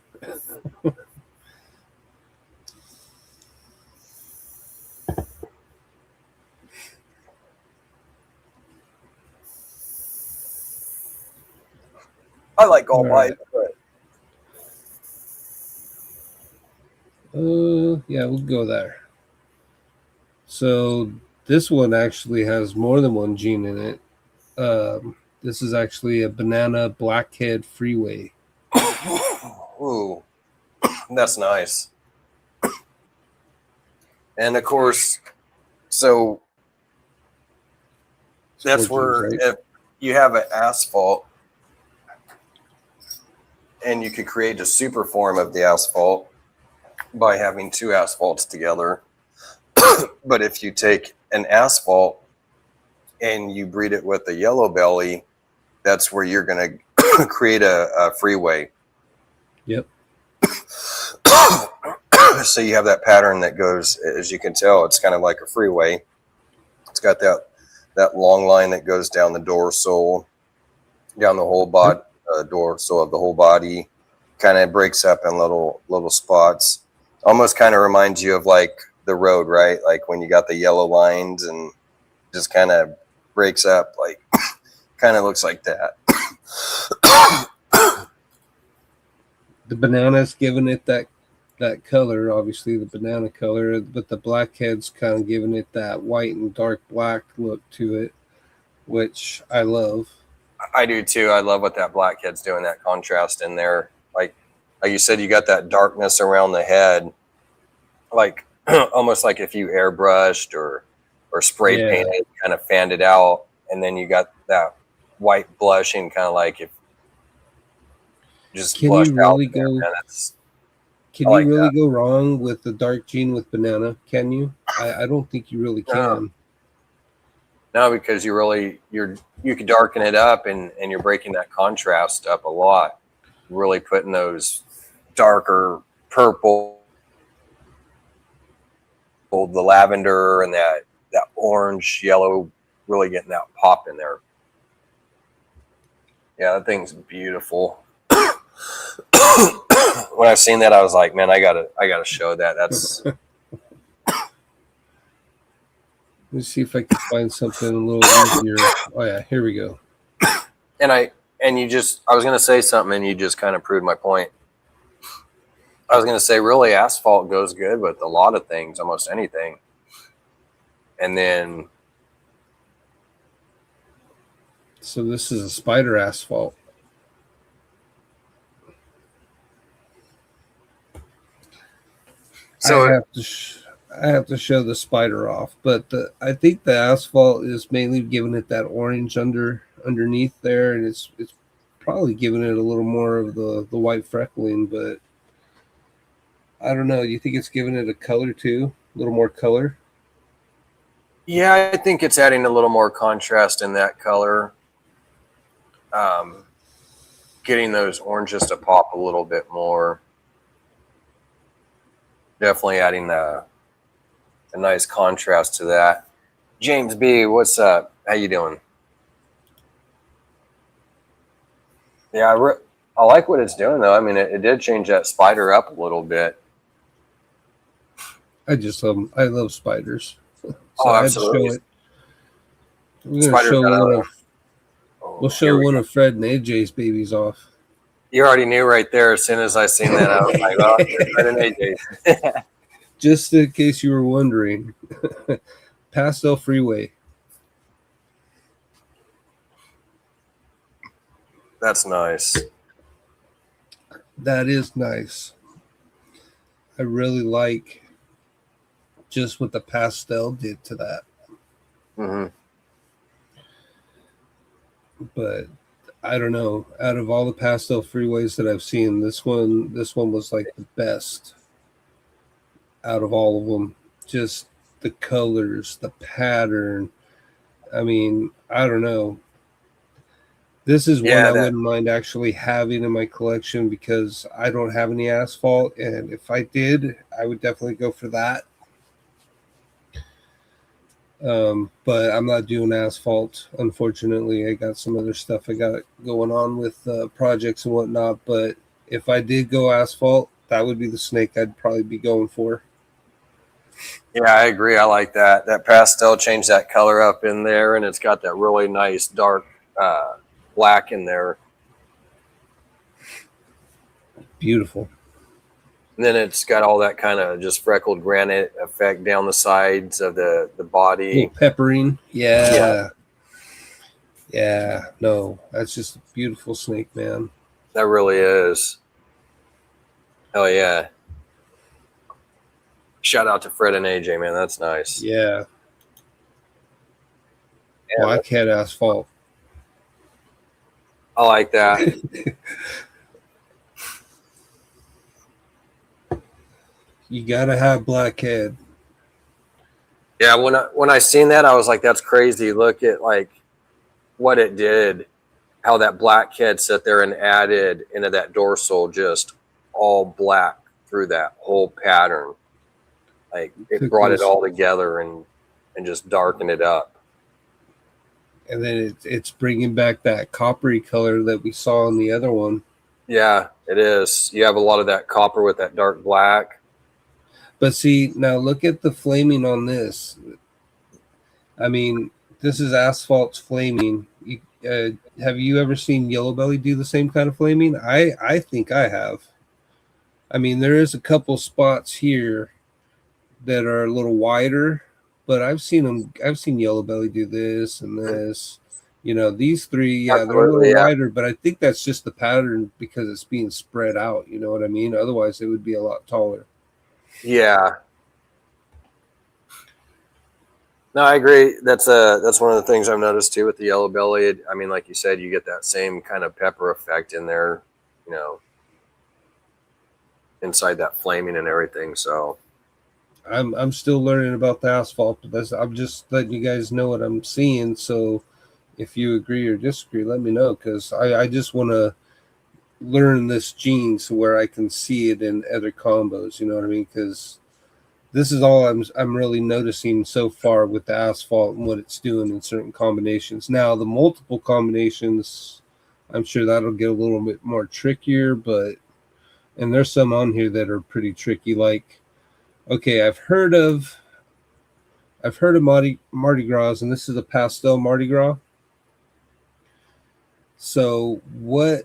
I like all white. But Yeah, we'll go there. So this one actually has more than one gene in it. This is actually a banana blackhead freeway. ooh, that's nice. And of course, so that's where, right? If you have an asphalt and you could create a super form of the asphalt by having two asphalts together. But if you take an asphalt and you breed it with a yellow belly, that's where you're going to create a freeway. Yep. So you have that pattern that goes, as you can tell, it's kind of like a freeway. It's got that long line that goes down the dorsal, down the whole body, dorsal of the whole body, kind of breaks up in little spots. Almost kind of reminds you of like the road, right? Like when you got the yellow lines and just kind of breaks up, like kind of looks like that. The banana's giving it that color, obviously the banana color, but the blackhead's kind of giving it that white and dark black look to it, which I love. I do too. I love what that blackhead's doing, that contrast in there. Like you said, you got that darkness around the head, like almost like if you airbrushed or spray painted, kind of fanned it out, and then you got that white blushing, kind of like if just blushed out. Can you really go wrong with the dark gene with banana? Can you? I don't think you really can. No, because you could darken it up and you're breaking that contrast up a lot. Really putting those darker purple, the lavender, and that orange, yellow, really getting that pop in there. Yeah, that thing's beautiful. When I seen that, I was like, man, I gotta show that. That's. Let's see if I can find something a little easier. Oh yeah, here we go. And I was gonna say something, and you just kind of proved my point. I was gonna say, really, asphalt goes good with a lot of things, almost anything. And then, so this is a spider asphalt. So I have to show the spider off, but I think the asphalt is mainly giving it that orange underneath there, and it's probably giving it a little more of the white freckling, but I don't know. Do you think it's giving it a color too? A little more color? Yeah, I think it's adding a little more contrast in that color. Getting those oranges to pop a little bit more. Definitely adding a nice contrast to that. James B, what's up? How you doing? Yeah, I like what it's doing though. I mean, it did change that spider up a little bit. I love spiders. So absolutely. We're gonna show one of Fred and AJ's babies off. You already knew right there. As soon as I seen that, I was like, "Oh, Fred and AJ." Just in case you were wondering, Pastel Freeway. That's nice. That is nice. I really like just what the pastel did to that. Mm-hmm. But I don't know. Out of all the pastel freeways that I've seen, this one was like the best out of all of them. Just the colors, the pattern. I mean, I don't know. This is one I wouldn't mind actually having in my collection because I don't have any asphalt, and if I did, I would definitely go for that. But I'm not doing asphalt, unfortunately. I got some other stuff I got going on with projects and whatnot. But if I did go asphalt, that would be the snake I'd probably be going for. Yeah, I agree. I like that. That pastel changed that color up in there, and it's got that really nice dark black in there. Beautiful. And then it's got all that kind of just freckled granite effect down the sides of the body. Peppering. Yeah. No, that's just a beautiful snake, man. That really is. Hell yeah. Shout out to Fred and AJ, man. That's nice. Yeah. Blackhead asphalt. I like that. You gotta have blackhead. Yeah, when I seen that, I was like, that's crazy. Look at like what it did, how that blackhead sat there and added into that dorsal just all black through that whole pattern. Like it Took brought it those, all together and just darkened it up. and then it's bringing back that coppery color that we saw in the other one. Yeah, it is. You have a lot of that copper with that dark black. But see, now look at the flaming on this. I mean, this is Asphalt's flaming. Have you ever seen Yellow Belly do the same kind of flaming? I think I have. I mean, there is a couple spots here that are a little wider, but I've seen Yellow Belly do this and this. You know, these three, yeah, they're a Absolutely, little yeah. wider, but I think that's just the pattern because it's being spread out. You know what I mean? Otherwise, it would be a lot taller. Yeah. No, I agree. That's one of the things I've noticed too with the yellow belly. I mean, like you said, you get that same kind of pepper effect in there, you know, inside that flaming and everything. So I'm still learning about the asphalt, but I'm just letting you guys know what I'm seeing. So if you agree or disagree, let me know, because I just want to learn this gene so where I can see it in other combos. You know what I mean? Because this is all I'm really noticing so far with the asphalt and what it's doing in certain combinations. Now the multiple combinations, I'm sure that'll get a little bit more trickier, but and there's some on here that are pretty tricky. Like, okay, I've heard of Mardi Gras, and this is a pastel Mardi Gras. So what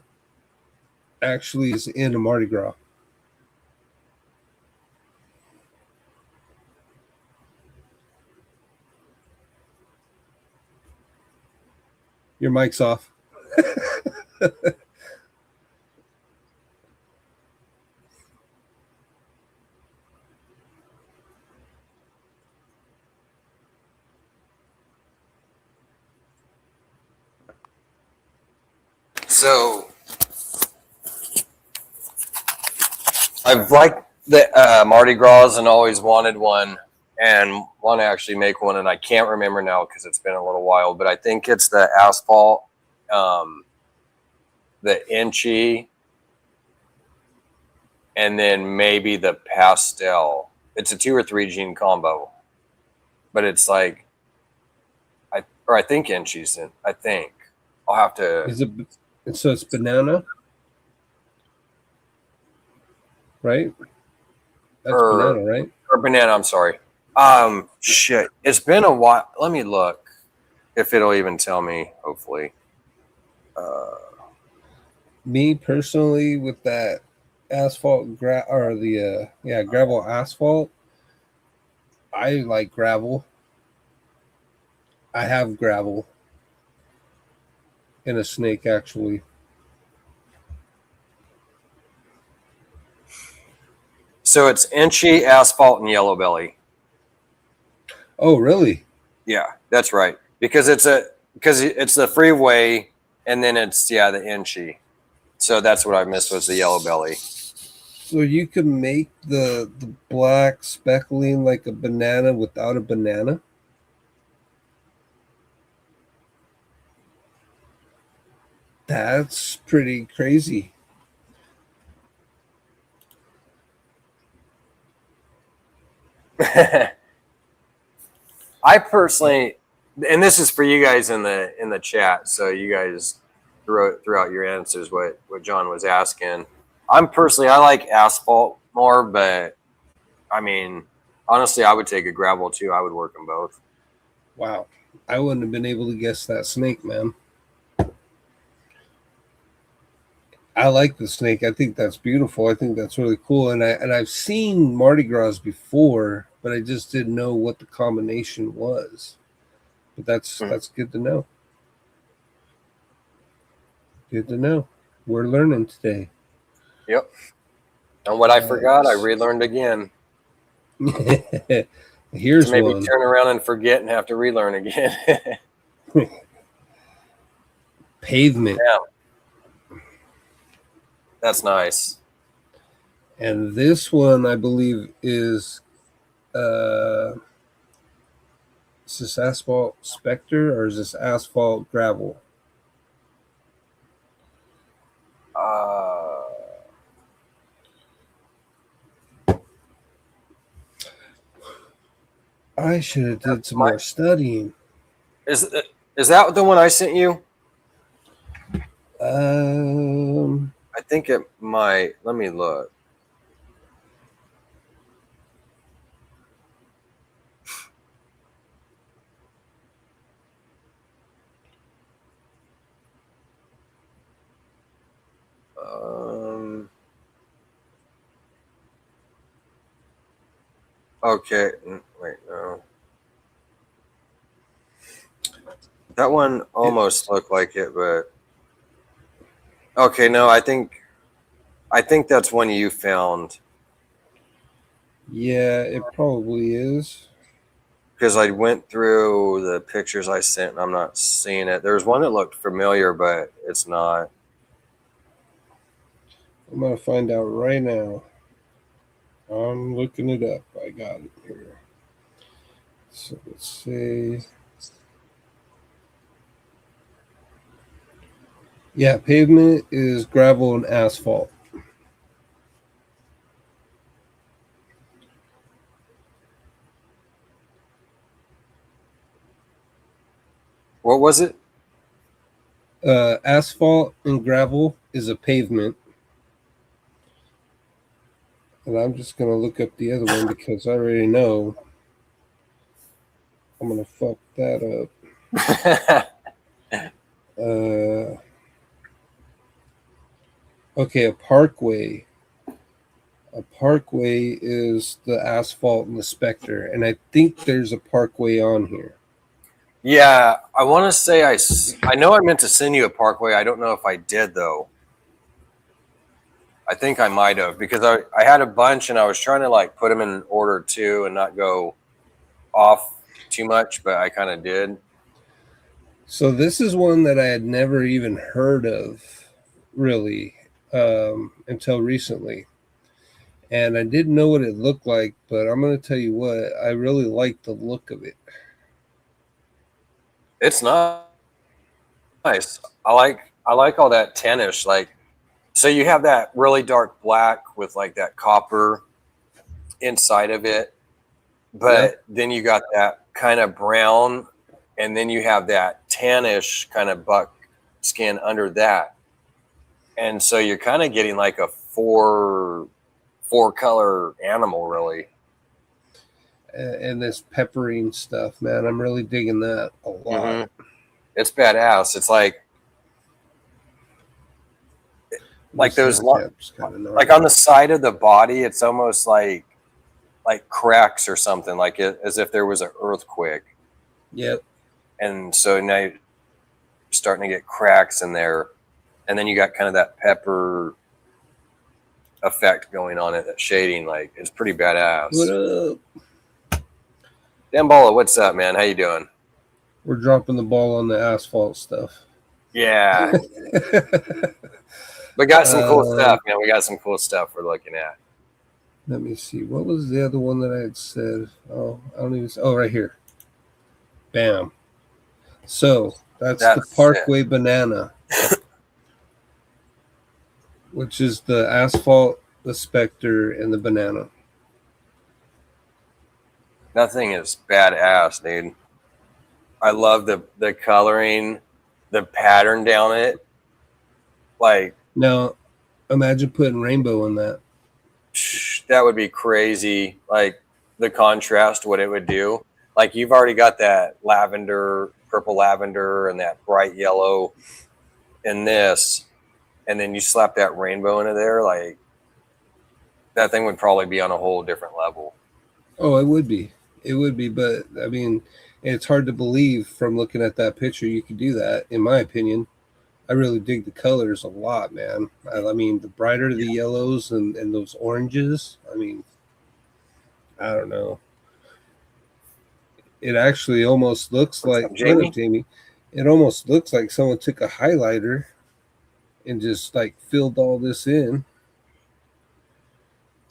actually is in a Mardi Gras? Your mic's off. So I've liked the Mardi Gras and always wanted one and want to actually make one. And I can't remember now because it's been a little while, but I think it's the asphalt, the inchy, and then maybe the pastel. It's a 2 or 3 gene combo, but it's like, I think inchy's in, I think. I'll have to. Is it so it's banana? Right? That's banana, right? Or banana, I'm sorry. Shit. It's been a while. Let me look if it'll even tell me, hopefully. Me personally, with that asphalt gravel asphalt, I like gravel. I have gravel in a snake, actually. So it's inchy, asphalt, and yellow belly. Oh, really? Yeah, that's right. Because it's the freeway, and then it's the inchy. So that's what I missed was the yellow belly. So you can make the black speckling like a banana without a banana? That's pretty crazy. I personally, and this is for you guys in the chat, so you guys throw out your answers what John was asking. I like asphalt more, but I mean, honestly, I would take a gravel too. I would work them both. Wow. I wouldn't have been able to guess that snake, man. I like the snake. I think that's beautiful. I think that's really cool. And I've seen Mardi Gras before, but I just didn't know what the combination was. But that's good to know. Good to know. We're learning today. Yep. And what I forgot, I relearned again. Here's to maybe one. Turn around and forget and have to relearn again. Pavement. Yeah. That's nice. And this one, I believe, is is this Asphalt Spectre or is this Asphalt Gravel? I should have did some more studying. Is that the one I sent you? I think it might. Let me look. Okay. Wait, no. That one almost looked like it, but okay, no, I think that's one you found. Yeah, it probably is. Because I went through the pictures I sent and I'm not seeing it. There's one that looked familiar, but it's not. I'm gonna find out right now. I'm looking it up. I got it here. So let's see. Yeah, pavement is gravel and asphalt. What was it? Asphalt and gravel is a pavement. And I'm just going to look up the other one because I already know I'm going to fuck that up. Okay, a parkway. A parkway is the asphalt and the Spectre. And I think there's a parkway on here. Yeah, I want to say I know I meant to send you a parkway. I don't know if I did, though. I think I might have because I had a bunch and I was trying to like put them in order too and not go off too much, but I kind of did. So this is one that I had never even heard of really until recently. And I didn't know what it looked like, but I'm going to tell you what, I really like the look of it. It's nice. I like all that tannish, like, so you have that really dark black with like that copper inside of it, but then you got that kind of brown, and then you have that tannish kind of buck skin under that, and so you're kind of getting like a four color animal, really. And this peppering stuff, man, I'm really digging that a lot. Mm-hmm. It's badass. It's like those like on the side of the body, it's almost like cracks or something, like as if there was an earthquake. Yep. And so now you're starting to get cracks in there, and then you got kind of that pepper effect going on it, that shading. Like, it's pretty badass. What up? Damballa, what's up, man? How you doing? We're dropping the ball on the asphalt stuff. Yeah. We got some cool stuff, man. We got some cool stuff we're looking at. Let me see. What was the other one that I had said? Oh, I don't even. Oh, right here. Bam. So that's the Parkway Banana, which is the asphalt, the Spectre, and the banana. That thing is badass, dude. I love the coloring, the pattern down it. Like, now, imagine putting rainbow in that. That would be crazy. Like, the contrast, what it would do. Like, you've already got that lavender, purple lavender, and that bright yellow in this, and then you slap that rainbow into there. Like, that thing would probably be on a whole different level. Oh, it would be. It would be, but I mean, it's hard to believe from looking at that picture you could do that, in my opinion. I really dig the colors a lot, man. I mean, the brighter the yellows and those oranges, I mean, I don't know. It actually almost looks like, Jamie? It almost looks like someone took a highlighter and just like filled all this in.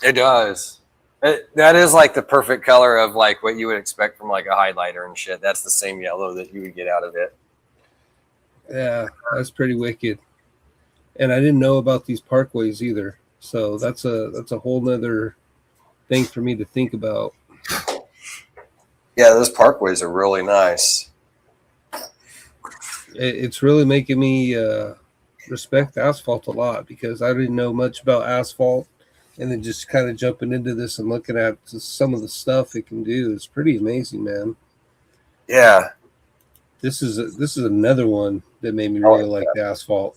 It does. That is like the perfect color of like what you would expect from like a highlighter and shit. That's the same yellow that you would get out of it. Yeah, that's pretty wicked. And I didn't know about these parkways either. So that's a whole nother thing for me to think about. Yeah, those parkways are really nice. It's really making me respect asphalt a lot because I didn't know much about asphalt, and then just kind of jumping into this and looking at some of the stuff it can do is pretty amazing, man. Yeah. This is another one that made me really like the asphalt.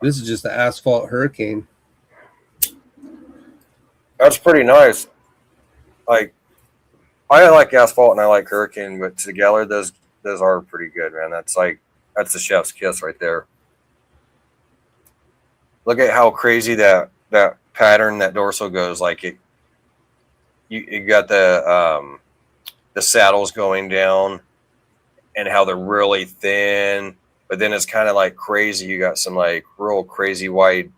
This is just the asphalt hurricane. That's pretty nice. Like, I like asphalt and I like hurricane, but together those are pretty good, man. That's the chef's kiss right there. Look at how crazy that pattern, that dorsal goes. Like you got the saddles going down and how they're really thin, but then it's kind of like crazy. You got some like real crazy wide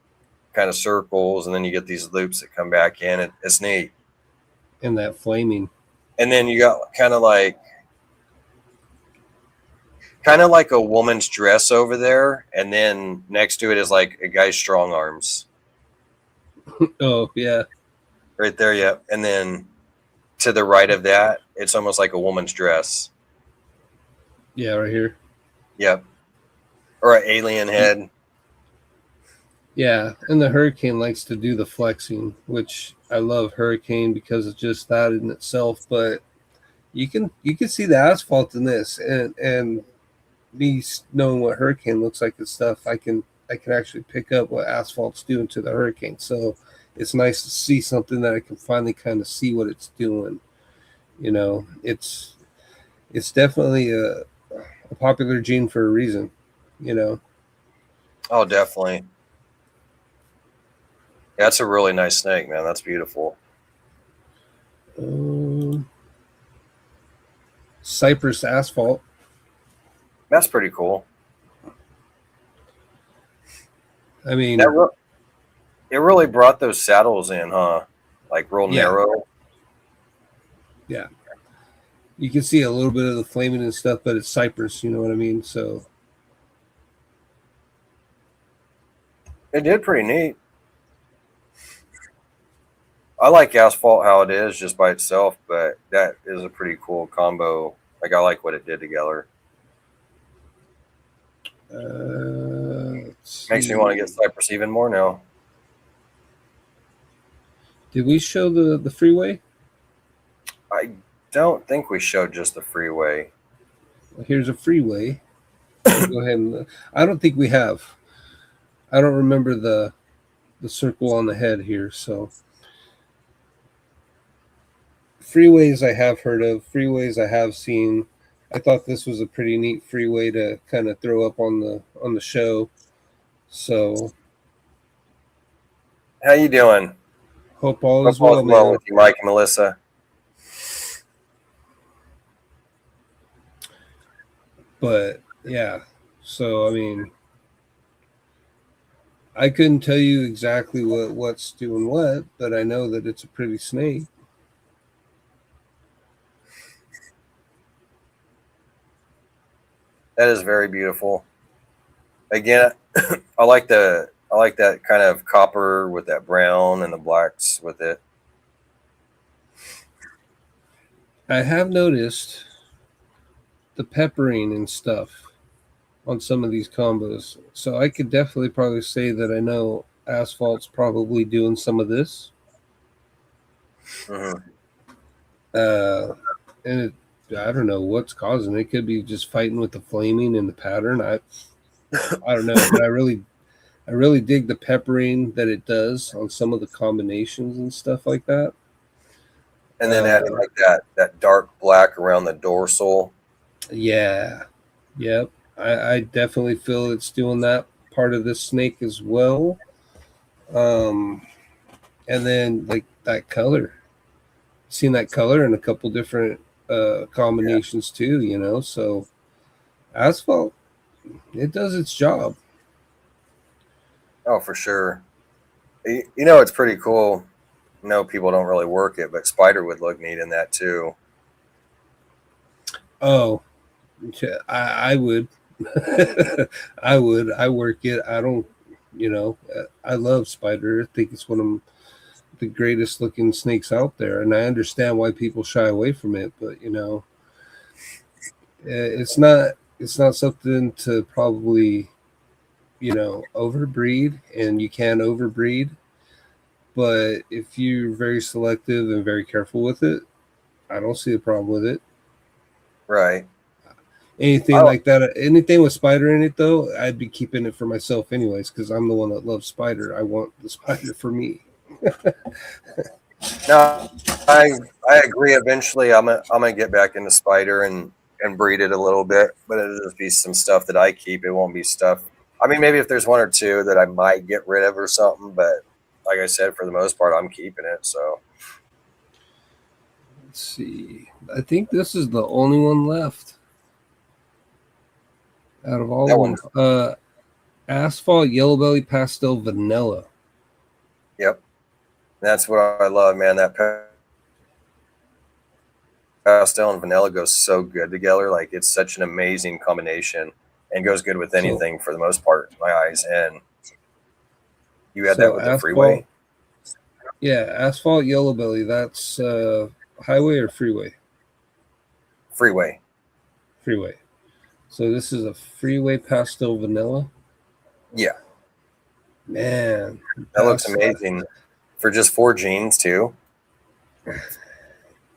kind of circles, and then you get these loops that come back in. It's neat. And that flaming. And then you got kind of like a woman's dress over there, and then next to it is like a guy's strong arms. Oh yeah, Right there, yeah. And then to the right of that, it's almost like a woman's dress. yeah, right here. Yep. Or an alien head. Yeah, and the hurricane likes to do the flexing, which I love hurricane because it's just that in itself. But you can see the asphalt in this, and me knowing what hurricane looks like and stuff, I can actually pick up what asphalt's doing to the hurricane. So it's nice to see something that I can finally kind of see what it's doing. You know, it's definitely a popular gene for a reason. You know. Oh, definitely. Yeah, that's a really nice snake, man. That's beautiful. Cypress asphalt. That's pretty cool. I mean, it really brought those saddles in, huh? Like real narrow. Yeah. You can see a little bit of the flaming and stuff, but it's cypress, you know what I mean? So it did pretty neat. I like asphalt how it is just by itself, but that is a pretty cool combo. Like, I like what it did together. Makes me want to get cypress even more now. Did we show the freeway? I don't think we showed just the freeway. Well, here's a freeway. Go ahead and I don't think we have. I don't remember the circle on the head here, so freeways I have heard of, freeways I have seen. I thought this was a pretty neat freeway to kind of throw up on the show. So, how you doing? Hope all is well, man. With you, Mike and Melissa. But yeah, so I mean, I couldn't tell you exactly what's doing what, but I know that it's a pretty snake. That is very beautiful. Again, I like that kind of copper with that brown and the blacks with it. I have noticed the peppering and stuff on some of these combos. So I could definitely probably say that I know Asphalt's probably doing some of this. Mm-hmm. And I don't know what's causing it. It could be just fighting with the flaming and the pattern. I don't know, but I really dig the peppering that it does on some of the combinations and stuff like that. And then adding like that dark black around the dorsal. Yeah. Yep. I definitely feel it's doing that part of this snake as well. And then like that color. Seen that color in a couple different combinations too, you know. So Asphalt, it does its job. Oh, for sure. You know, it's pretty cool. No, people don't really work it, but spider would look neat in that too. Oh, I would. I would. I work it. I don't, I love spider. I think it's one of the greatest looking snakes out there. And I understand why people shy away from it, but, it's not something to probably, overbreed, and you can overbreed. But if you're very selective and very careful with it, I don't see a problem with it. Right. Anything like that, anything with spider in it, though, I'd be keeping it for myself anyways, because I'm the one that loves spider. I want the spider for me. No, I agree. Eventually, I'm gonna get back into spider and breed it a little bit, but it'll just be some stuff that I keep. It won't be stuff. I mean, maybe if there's one or two that I might get rid of or something, but like I said, for the most part, I'm keeping it. So let's see. I think this is the only one left out of all of them. Asphalt Yellow Belly Pastel Vanilla. Yep, that's what I love, man. That pastel and vanilla goes so good together. Like, it's such an amazing combination and goes good with anything for the most part, in my eyes. And you had that with the freeway? Yeah, Asphalt Yellow Belly. That's highway or freeway? Freeway. Freeway. So this is a freeway pastel vanilla? Yeah. Man. That looks amazing. For just 4 genes, too.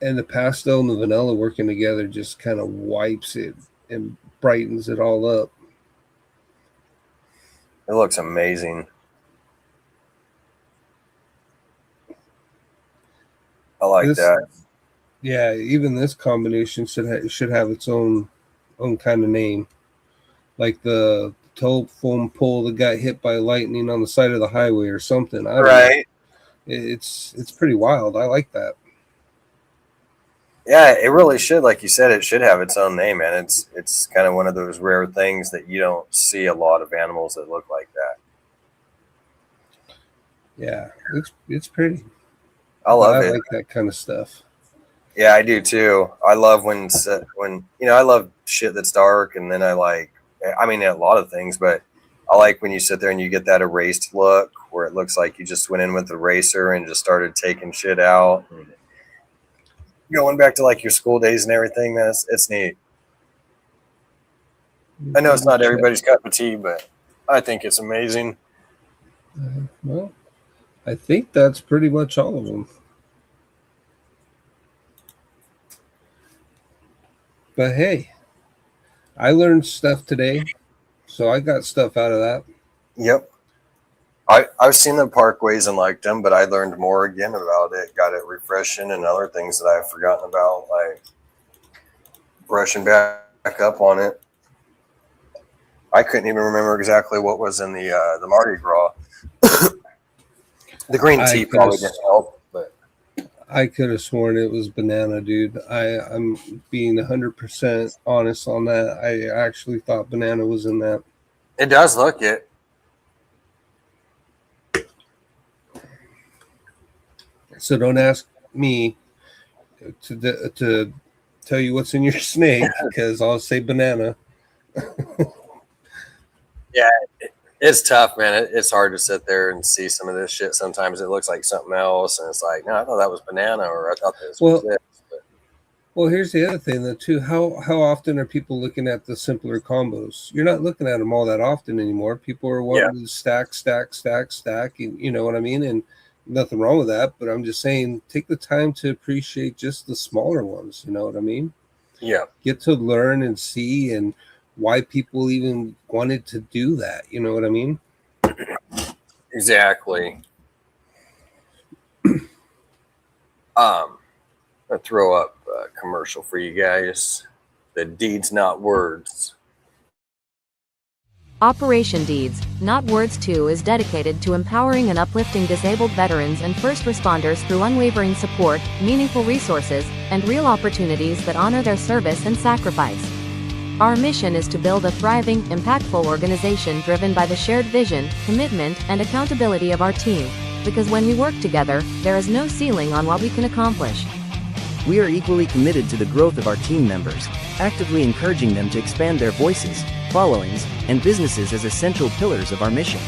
And the pastel and the vanilla working together just kind of wipes it and brightens it all up. It looks amazing. I like that. Yeah, even this combination should have its own kind of name, like the telephone pole that got hit by lightning on the side of the highway or something. I don't know. It's pretty wild. I like that. Yeah, it really should. Like you said, it should have its own name, man. It's kind of one of those rare things that you don't see a lot of animals that look like that. Yeah, it's pretty. I love it. I like that kind of stuff. Yeah, I do too. I love when I love shit that's dark, and then I mean, a lot of things, but I like when you sit there and you get that erased look where it looks like you just went in with the eraser and just started taking shit out. And going back to like your school days and everything, man, it's neat. I know it's not everybody's cup of tea, but I think it's amazing. Well, I think that's pretty much all of them. But hey, I learned stuff today, so I got stuff out of that. Yep. I've seen the parkways and liked them, but I learned more again about it. Got it refreshing and other things that I've forgotten about, like brushing back up on it. I couldn't even remember exactly what was in the Mardi Gras. The green tea probably didn't help, but I could have sworn it was banana, dude. I'm being 100% honest on that. I actually thought banana was in that. It does look it. So don't ask me to tell you what's in your snake, because I'll say banana. Yeah, it's tough, man. It's hard to sit there and see some of this shit. Sometimes it looks like something else, and it's like, no, I thought that was banana, or I thought this was this. Well, here's the other thing, though, too. How often are people looking at the simpler combos? You're not looking at them all that often anymore. People are wanting to stack, and you know what I mean? And nothing wrong with that, but I'm just saying, take the time to appreciate just the smaller ones. You know what I mean? Yeah. Get to learn and see and why people even wanted to do that. You know what I mean? Exactly. I'll throw up a commercial for you guys. The Deeds Not Words. Operation Deeds, Not Words 2 is dedicated to empowering and uplifting disabled veterans and first responders through unwavering support, meaningful resources, and real opportunities that honor their service and sacrifice. Our mission is to build a thriving, impactful organization driven by the shared vision, commitment, and accountability of our team. because when we work together, there is no ceiling on what we can accomplish. We are equally committed to the growth of our team members, actively encouraging them to expand their voices, followings, and businesses as essential pillars of our mission.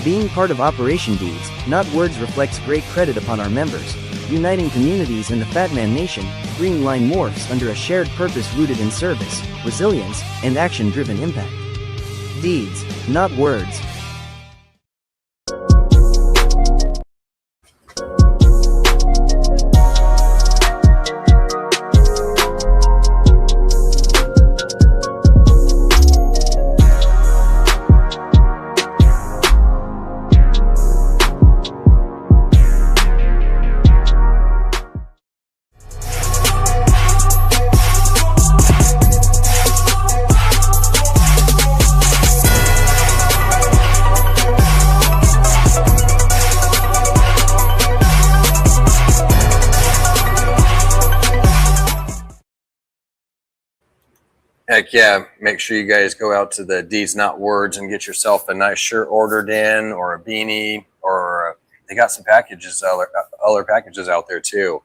Being part of Operation Deeds, Not Words reflects great credit upon our members, uniting communities in the Fat Man Nation. Green Line morphs under a shared purpose rooted in service, resilience, and action-driven impact. Deeds, not words. Heck yeah, make sure you guys go out to the Deeds Not Words and get yourself a nice shirt ordered in, or a beanie, or they got some packages, other packages out there too.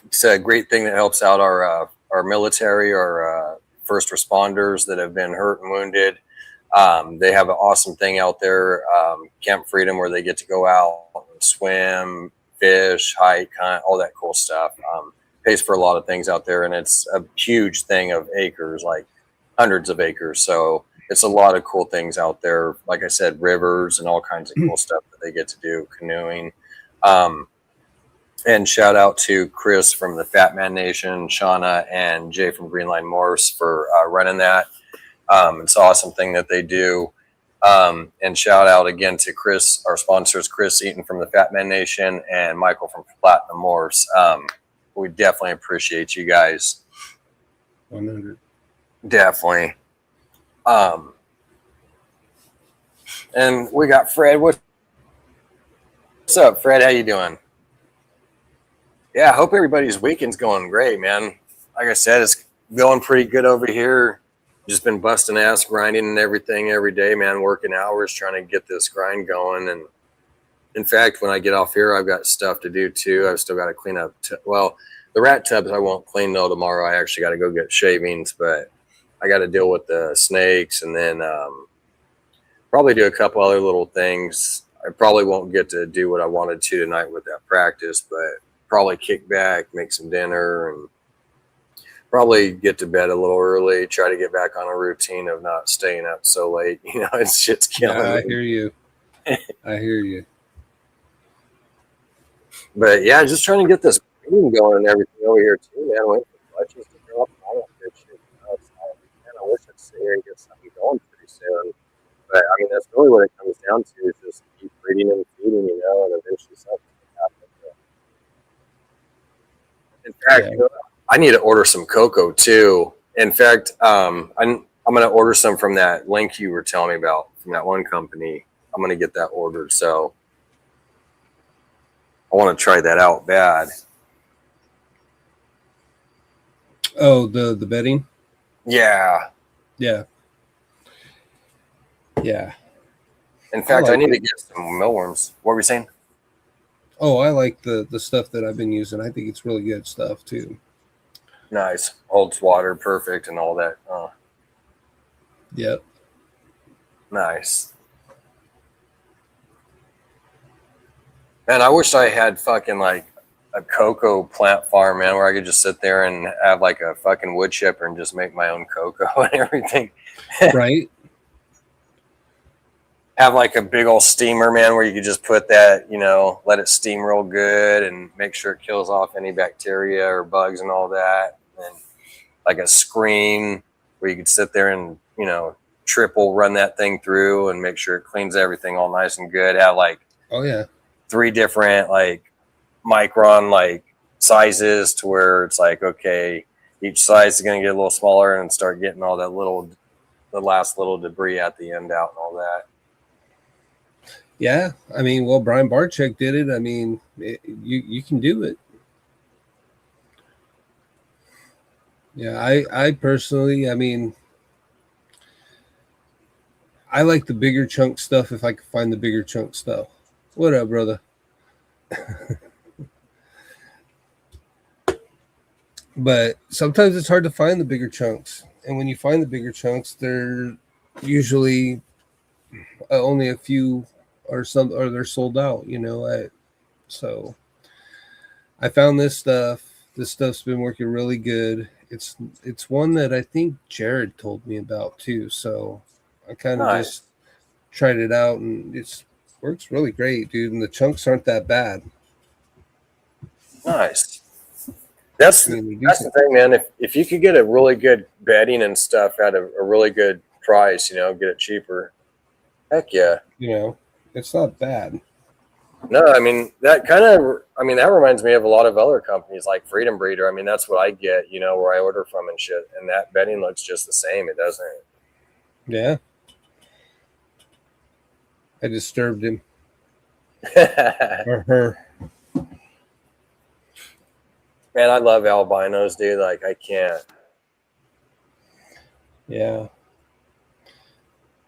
It's a great thing that helps out our military, our first responders that have been hurt and wounded. They have an awesome thing out there, Camp Freedom, where they get to go out and swim, fish, hike, hunt, all that cool stuff. Pays for a lot of things out there, and it's a huge thing of acres, like hundreds of acres. So it's a lot of cool things out there. Like I said, rivers and all kinds of cool stuff that they get to do, canoeing. And shout out to Chris from the Fat Man Nation, Shauna, and Jay from Green Line Morphs for running that. It's an awesome thing that they do. And shout out again to Chris, our sponsors, Chris Eaton from the Fat Man Nation and Michael from Platinum Morphs. We definitely appreciate you guys. 100. Definitely. And we got Fred. What's up, Fred? How you doing? Yeah, I hope everybody's weekend's going great, man. Like I said, it's going pretty good over here. Just been busting ass, grinding and everything every day, man. Working hours, trying to get this grind going. And in fact, when I get off here, I've got stuff to do too. I've still got to clean up. Well, the rat tubs I won't clean though tomorrow. I actually got to go get shavings, but I got to deal with the snakes, and then probably do a couple other little things. I probably won't get to do what I wanted to tonight with that practice, but probably kick back, make some dinner, and probably get to bed a little early. Try to get back on a routine of not staying up so late. You know, it's shit's killing me. I hear you. I hear you. But yeah, just trying to get this going and everything over here too, man. Wait for clutches to drop and all that good shit. You know, it's all, man, I wish I'd sit here and get something going pretty soon. But I mean, that's really what it comes down to, is just keep breeding and feeding, you know, and eventually something will happen. In fact, you know, I need to order some cocoa too. In fact, I'm going to order some from that link you were telling me about from that one company. I'm going to get that ordered. So I want to try that out bad. Oh, the bedding? Yeah. Yeah. Yeah. In fact, I like need to get some millworms. What were we saying? Oh, I like the stuff that I've been using. I think it's really good stuff too. Nice. Holds water perfect and all that. Yep. Nice. Man, I wish I had fucking like a cocoa plant farm, man, where I could just sit there and have like a fucking wood chipper and just make my own cocoa and everything. Right. Have like a big old steamer, man, where you could just put that, you know, let it steam real good and make sure it kills off any bacteria or bugs and all that. And like a screen where you could sit there and, you know, triple run that thing through and make sure it cleans everything all nice and good. Have like, oh yeah, 3 different like micron like sizes, to where it's like, okay, each size is going to get a little smaller and start getting all that the last little debris at the end out and all that. yeah. I mean, well, Brian Barczyk did it. I mean, you can do it. Yeah, I personally, I mean, I like the bigger chunk stuff if I can find the bigger chunk stuff. What up, brother? But sometimes it's hard to find the bigger chunks. And when you find the bigger chunks, they're usually only a few or they're sold out, you know. So I found this stuff. This stuff's been working really good. It's one that I think Jared told me about too. So I kind of Nice. just tried it out, and it works really great, dude. And the chunks aren't that bad. Nice. That's I mean, they're that's the decent. thing, man. If you could get a really good bedding and stuff at a really good price, you know, get it cheaper. Heck yeah. You know, it's not bad. No, I mean that reminds me of a lot of other companies like Freedom Breeder. I mean, that's what I get, you know, where I order from and shit. And that bedding looks just the same. It doesn't. Yeah. I disturbed him or her. Man, I love albinos, dude. Like I can't. Yeah.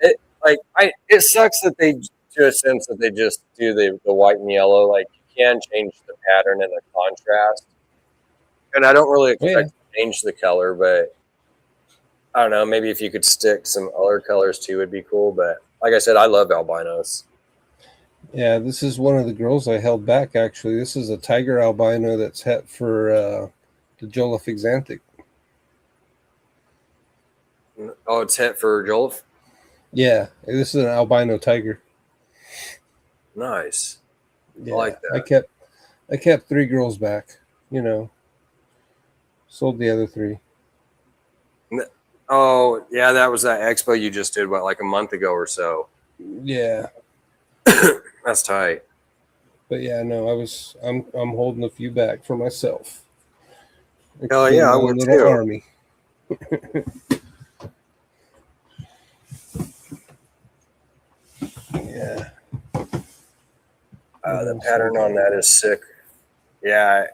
It sucks that they, to a sense, that they just do the white and yellow. Like you can change the pattern and the contrast, and I don't really expect to change the color, but I don't know. Maybe if you could stick some other colors too, would be cool. But like I said, I love albinos. Yeah, this is one of the girls I held back, actually. This is a tiger albino that's het for the Jolifexanthic. Oh, it's hit for Jolf. Yeah, this is an albino tiger. Nice. Yeah, I like that. I kept 3 girls back, you know. Sold the other 3. Oh, yeah, that was that expo you just did, what, like a month ago or so? Yeah. That's tight. But yeah, no, I'm holding a few back for myself. Hell yeah, I My would little too. army. Yeah. The pattern on that is sick. Yeah,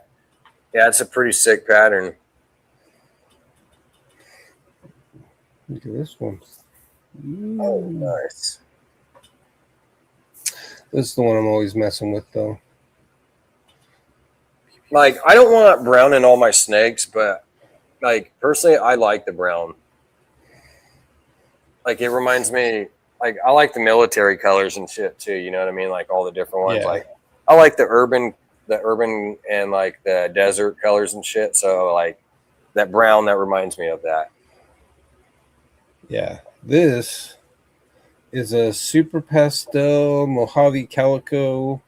it's a pretty sick pattern. Look at this one. Oh, nice. This is the one I'm always messing with, though. Like, I don't want brown in all my snakes, but like personally, I like the brown. Like, it reminds me, like, I like the military colors and shit too. You know what I mean? Like all the different ones. Yeah. Like, I like the urban and like the desert colors and shit. So like that brown, that reminds me of that. Yeah. This is a super pastel Mojave calico.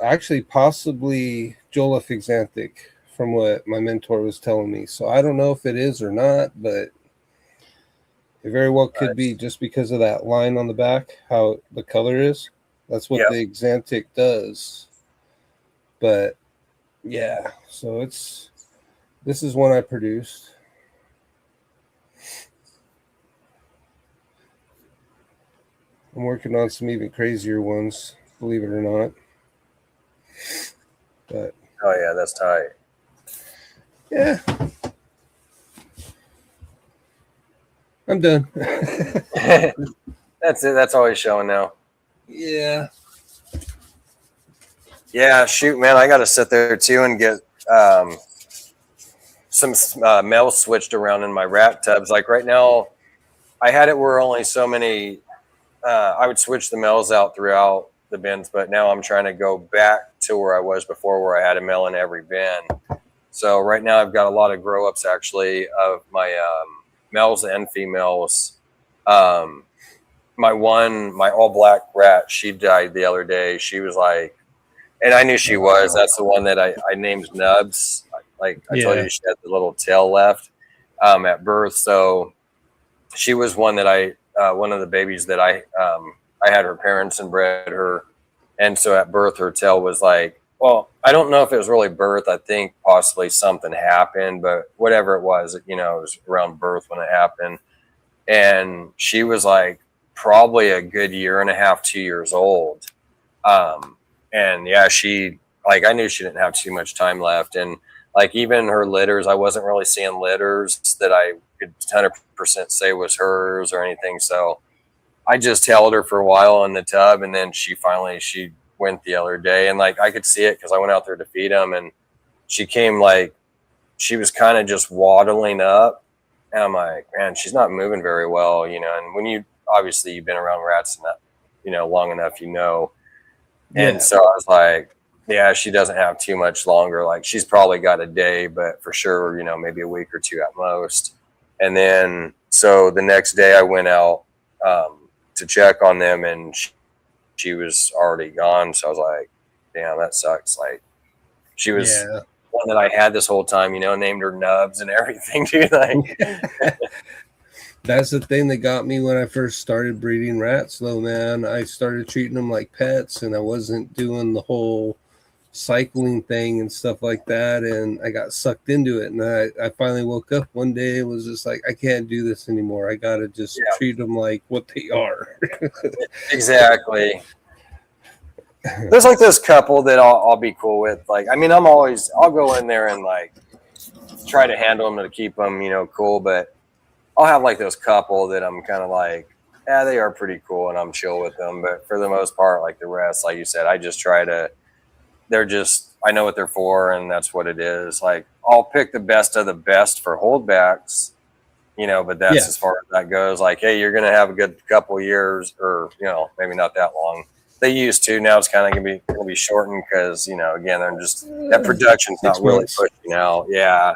Actually, possibly Jolifexanthic, from what my mentor was telling me. So I don't know if it is or not, but it very well could be, just because of that line on the back, how the color is. That's what the Xanthic does. But yeah, so this is one I produced. I'm working on some even crazier ones, believe it or not. But oh yeah, that's tight. Yeah. I'm done. That's it. That's all he's showing now. Yeah. Yeah, shoot, man. I got to sit there too and get some males switched around in my rat tubs. Like right now, I had it where only so many, I would switch the males out throughout the bins, but now I'm trying to go back to where I was before, where I had a male in every bin. So right now I've got a lot of grow ups actually of my males and females. My all black rat, she died the other day. She was like, and I knew she was. That's the one that I named Nubs. Like I told you, she had the little tail left at birth. So she was one that one of the babies that I had her parents and bred her. And so at birth, her tail was like, well, I don't know if it was really birth. I think possibly something happened, but whatever it was, it was around birth when it happened. And she was like probably a good 1.5, 2 years old. And yeah, I knew she didn't have too much time left. And like even her litters, I wasn't really seeing litters that I could 100% say was hers or anything. So I just held her for a while in the tub, and then she went the other day, and like I could see it because I went out there to feed them, and she came like she was kind of just waddling up, and I'm like, man, she's not moving very well, you know. And when you've been around rats and that, you know, long enough, you know. And so I was like, yeah, she doesn't have too much longer. Like she's probably got a day, but for sure, you know, maybe a week or two at most. And then so the next day I went out to check on them, and she was already gone. So I was like, damn, that sucks. Like she was one that I had this whole time, you know, named her Nubs and everything, dude. Like that's the thing that got me when I first started breeding rats, though, man. I started treating them like pets, and I wasn't doing the whole cycling thing and stuff like that, and I got sucked into it. And I finally woke up one day and was just like, I can't do this anymore. I gotta just treat them like what they are. Exactly. There's like this couple that I'll be cool with. Like, I mean, I'll go in there and like try to handle them to keep them, you know, cool. But I'll have like those couple that I'm kind of like, yeah, they are pretty cool, and I'm chill with them. But for the most part, like the rest, like you said, I just try to. I know what they're for, and that's what it is. Like I'll pick the best of the best for holdbacks, you know, but that's as far as that goes. Like, hey, you're going to have a good couple years, or, you know, maybe not that long. They used to. Now it's kind of going to be shortened because, you know, again, they're just that production's not really pushing out. Yeah.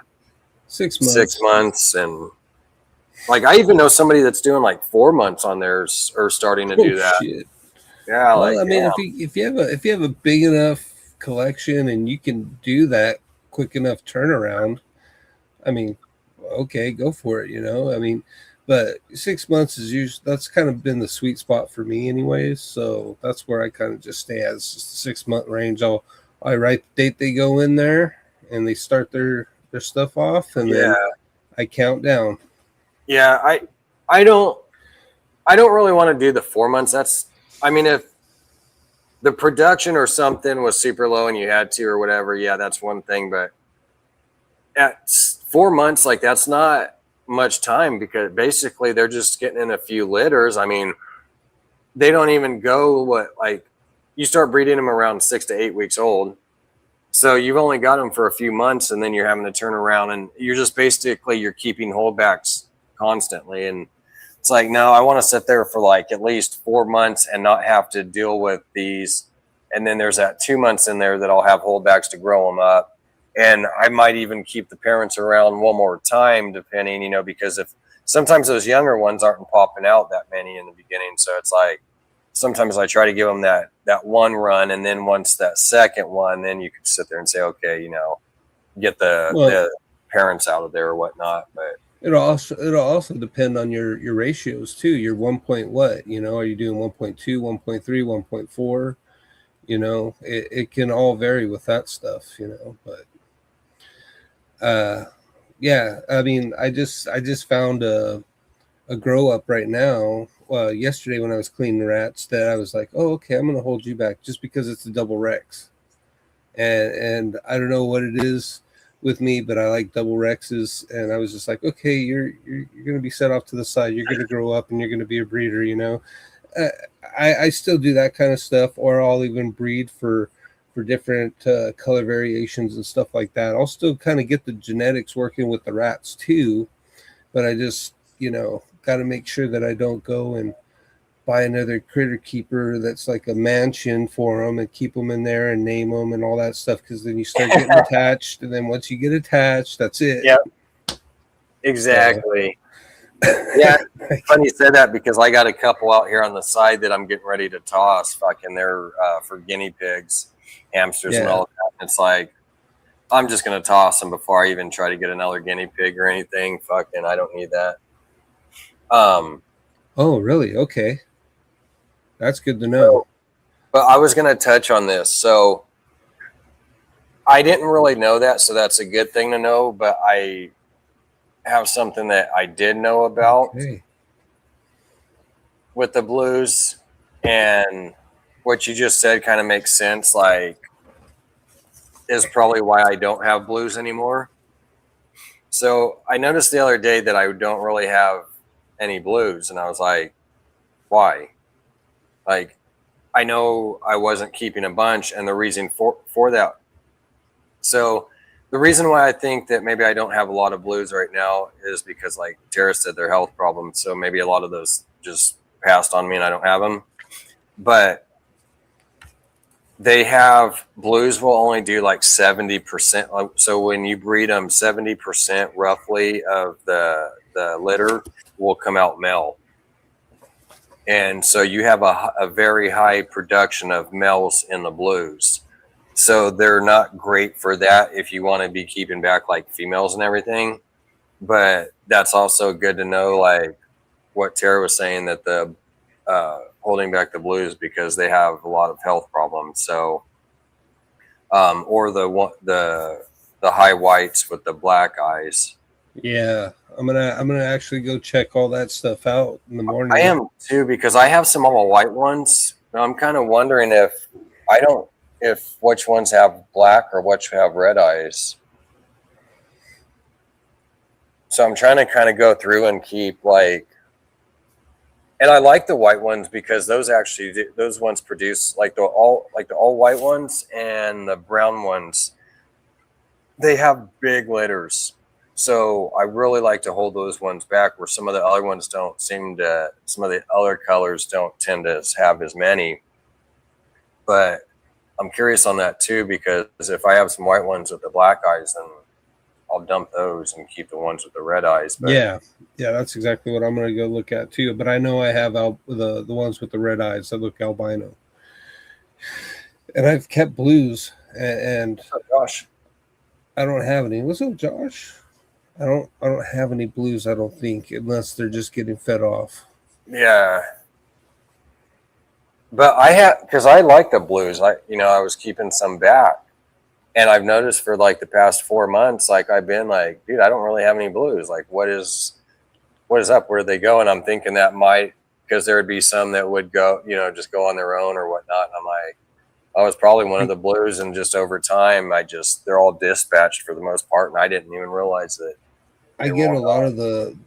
6 months. 6 months. And like, I even know somebody that's doing like 4 months on theirs or starting to do that. Shit. Yeah. Well, like, I mean, if you have a big enough collection and you can do that quick enough turnaround, I mean, okay, go for it, you know. I mean, but 6 months is usually, that's kind of been the sweet spot for me anyways, so that's where I kind of just stay as 6 month range. I write the date they go in there and they start their stuff off, and then I count down. I don't really want to do the 4 months. I mean, if the production or something was super low and you had to or whatever, that's one thing. But at 4 months, like that's not much time, because basically they're just getting in a few litters. I mean, they don't even go like you start breeding them around 6 to 8 weeks old. So you've only got them for a few months, and then you're having to turn around, and you're just basically you're keeping holdbacks constantly. And it's like, no, I want to sit there for like at least 4 months and not have to deal with these. And then there's that 2 months in there that I'll have holdbacks to grow them up. And I might even keep the parents around one more time, depending, you know, because if sometimes those younger ones aren't popping out that many in the beginning. So it's like, sometimes I try to give them that one run. And then once that second one, then you could sit there and say, okay, you know, get the parents out of there or whatnot. But it'll also depend on your ratios too. Your 1 point what, you know, are you doing 1.2, 1.3, 1.4? You know, it can all vary with that stuff, you know. But I mean, I just found a grow up right now. Yesterday when I was cleaning rats, that I was like, oh, okay, I'm gonna hold you back just because it's a double Rex, and I don't know what it is with me, but I like double Rexes, and I was just like, okay, you're gonna be set off to the side, you're gonna grow up, and you're gonna be a breeder, you know. I still do that kind of stuff, or I'll even breed for different color variations and stuff like that. I'll still kind of get the genetics working with the rats too, but I just, you know, got to make sure that I don't go and buy another critter keeper that's like a mansion for them and keep them in there and name them and all that stuff, because then you start getting attached, and then once you get attached, that's it. Yep. Exactly. Yeah, funny you said that, because I got a couple out here on the side that I'm getting ready to toss. Fucking they're for guinea pigs, hamsters, and all that. It's like, I'm just gonna toss them before I even try to get another guinea pig or anything. Fucking, I don't need that. Oh, really? Okay, that's good to know. But I was gonna touch on this, so I didn't really know that, so that's a good thing to know. But I have something that I did know about with the blues, and what you just said kind of makes sense. Like, is probably why I don't have blues anymore. So I noticed the other day that I don't really have any blues, and I was like, Why? Like, I know I wasn't keeping a bunch, and the reason for that. So the reason why I think that maybe I don't have a lot of blues right now is because, like Tara said, they're health problems. So maybe a lot of those just passed on me and I don't have them. But they have blues will only do like 70%. So when you breed them, 70% roughly of the litter will come out male. And so you have a very high production of males in the blues. So they're not great for that if you want to be keeping back like females and everything. But that's also good to know, like what Tara was saying, that the holding back the blues because they have a lot of health problems. So, or the high whites with the black eyes. Yeah, I'm gonna actually go check all that stuff out in the morning. I am too, because I have some all white ones. I'm kind of wondering if which ones have black or which have red eyes. So I'm trying to kind of go through and keep like, and I like the white ones because those ones produce like the all white ones and the brown ones. They have big litters. So I really like to hold those ones back, where some of the other ones some of the other colors don't tend to have as many. But I'm curious on that too, because if I have some white ones with the black eyes, then I'll dump those and keep the ones with the red eyes. But yeah, that's exactly what I'm going to go look at too. But I know I have the ones with the red eyes that look albino, and I've kept blues, and oh, gosh, I don't have any. What's up, Josh? I don't have any blues, I don't think, unless they're just getting fed off. Yeah. But because I like the blues. I was keeping some back, and I've noticed for like the past 4 months, like I've been like, dude, I don't really have any blues. Like, what is up? Where do they go? And I'm thinking that might, because there would be some that would go, just go on their own or whatnot. And I'm like, I was probably one of the blues, and just over time, they're all dispatched for the most part, and I didn't even realize that. I get a lot of the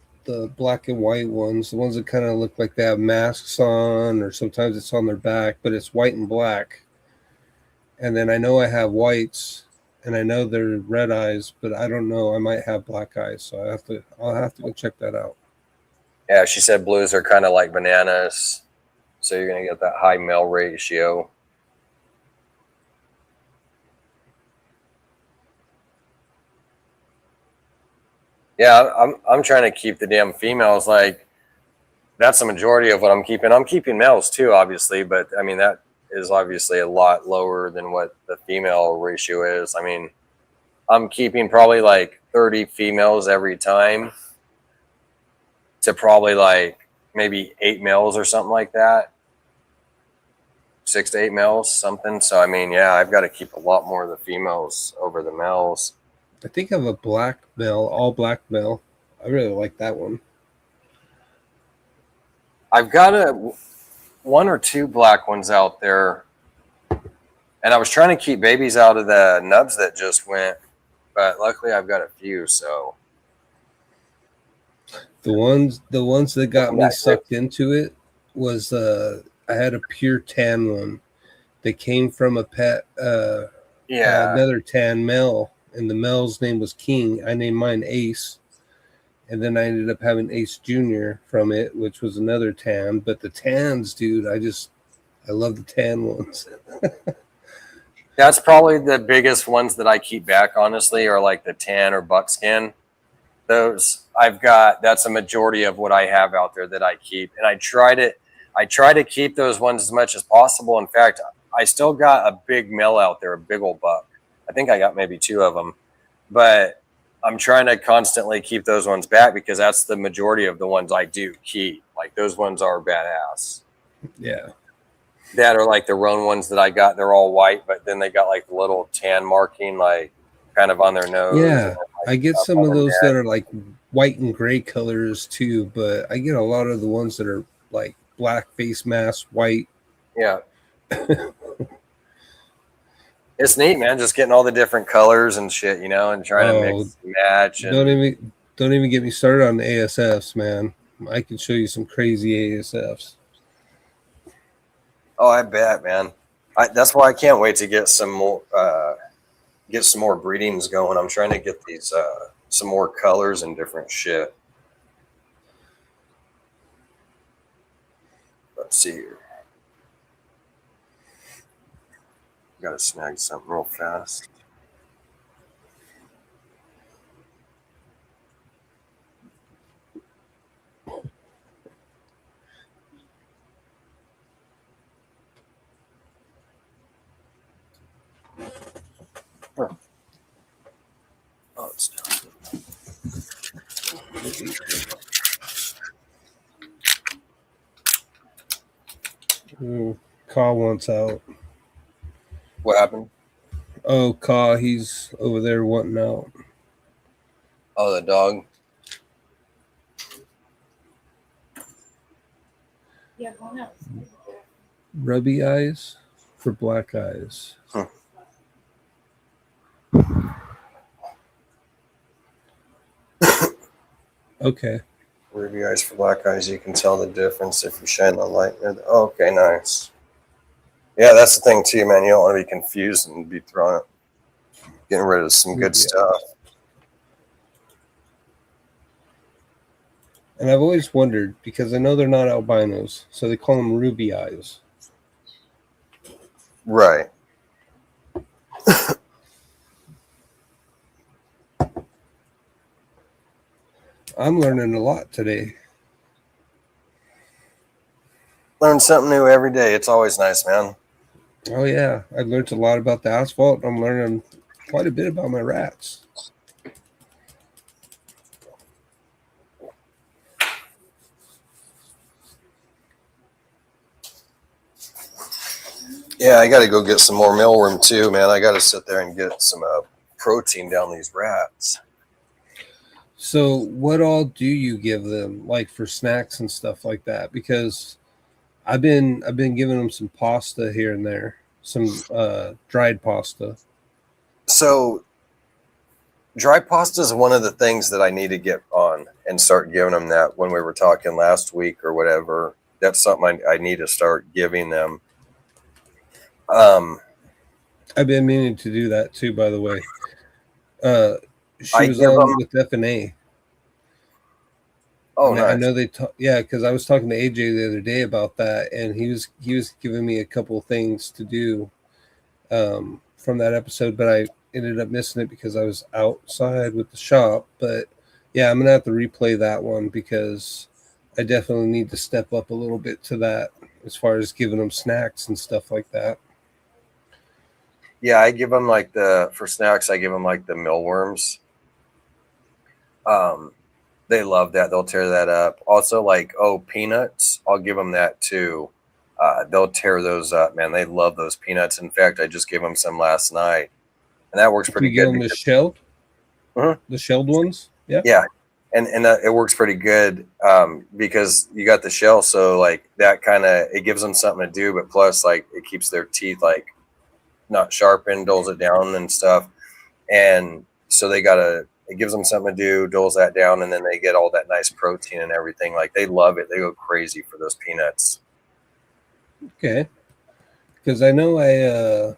black and white ones, the ones that kind of look like they have masks on, or sometimes it's on their back, but it's white and black. And then I know I have whites, and I know they're red eyes, but I don't know. I might have black eyes, so I'll have to go check that out. Yeah, she said blues are kind of like bananas, so you're gonna get that high male ratio. Yeah, I'm trying to keep the damn females. Like, that's the majority of what I'm keeping. I'm keeping males too, obviously, but I mean that is obviously a lot lower than what the female ratio is. I mean, I'm keeping probably like 30 females every time to probably like maybe 8 males or something like that. 6 to 8 males, something. So I mean, yeah, I've got to keep a lot more of the females over the males. I think I have a black male, all black male. I really like that one. I've got 1 or 2 black ones out there, and I was trying to keep babies out of the nubs that just went, but luckily I've got a few. So the ones that got me sucked into it was I had a pure tan one that came from a pet, another tan male. And the male's name was King. I named mine Ace. And then I ended up having Ace Jr. from it, which was another tan. But the tans, dude, I love the tan ones. That's probably the biggest ones that I keep back, honestly, are like the tan or buckskin. Those that's a majority of what I have out there that I keep. And I try to keep those ones as much as possible. In fact, I still got a big male out there, a big old buck. I think I got maybe 2 of them, but I'm trying to constantly keep those ones back because that's the majority of the ones I do keep. Like, those ones are badass. Yeah. That are like the roan ones that I got. They're all white, but then they got like the little tan marking, like kind of on their nose. Yeah. Like, I get some of those that are like white and gray colors too, but I get a lot of the ones that are like black face mask, white. Yeah. It's neat, man. Just getting all the different colors and shit, and trying to mix and match. And don't even get me started on the ASFs, man. I can show you some crazy ASFs. Oh, I bet, man. That's why I can't wait to get some more breedings going. I'm trying to get these some more colors and different shit. Let's see here. Got to snag something real fast. Oh, it's down. Ooh, Ka wants out. What happened? Oh, Ka, he's over there wanting out. Oh, the dog. Yeah, hangout. Rubby eyes for black eyes. Huh. Okay. Ruby eyes for black eyes. You can tell the difference if you shine the light near the. Oh, okay, nice. Yeah, that's the thing too, man. You don't want to be confused and be throwing, getting rid of some good stuff. And I've always wondered, because I know they're not albinos, so they call them ruby eyes. Right. I'm learning a lot today. Learn something new every day. It's always nice, man. Oh yeah, I learned a lot about the asphalt. I'm learning quite a bit about my rats. Yeah, I got to go get some more mealworm too, man. I got to sit there and get some protein down these rats. So what all do you give them, like for snacks and stuff like that? Because I've been giving them some pasta here and there, some dried pasta. So dry pasta is one of the things that I need to get on and start giving them that when we were talking last week or whatever. That's something I need to start giving them. I've been meaning to do that too, by the way. She I was give on them- with F&A. Oh, And nice. I know they talk. Yeah, because I was talking to AJ the other day about that, and he was giving me a couple of things to do from that episode, but I ended up missing it because I was outside with the shop. But yeah, I'm gonna have to replay that one because I definitely need to step up a little bit to that as far as giving them snacks and stuff like that. Yeah, I give them for snacks, I give them like the mealworms. They love that. They'll tear that up. Also, peanuts, I'll give them that too. They'll tear those up, man. They love those peanuts. In fact, I just gave them some last night, and that works pretty You give good. them the shelled, Mhm. the shelled ones. Yeah. Yeah, and it works pretty good because you got the shell, so like that kind of it gives them something to do, but plus like it keeps their teeth like not sharpened, dulls it down and stuff, and so it gives them something to do, dulls that down, and then they get all that nice protein and everything. Like they love it. They go crazy for those peanuts. Okay. Because I know I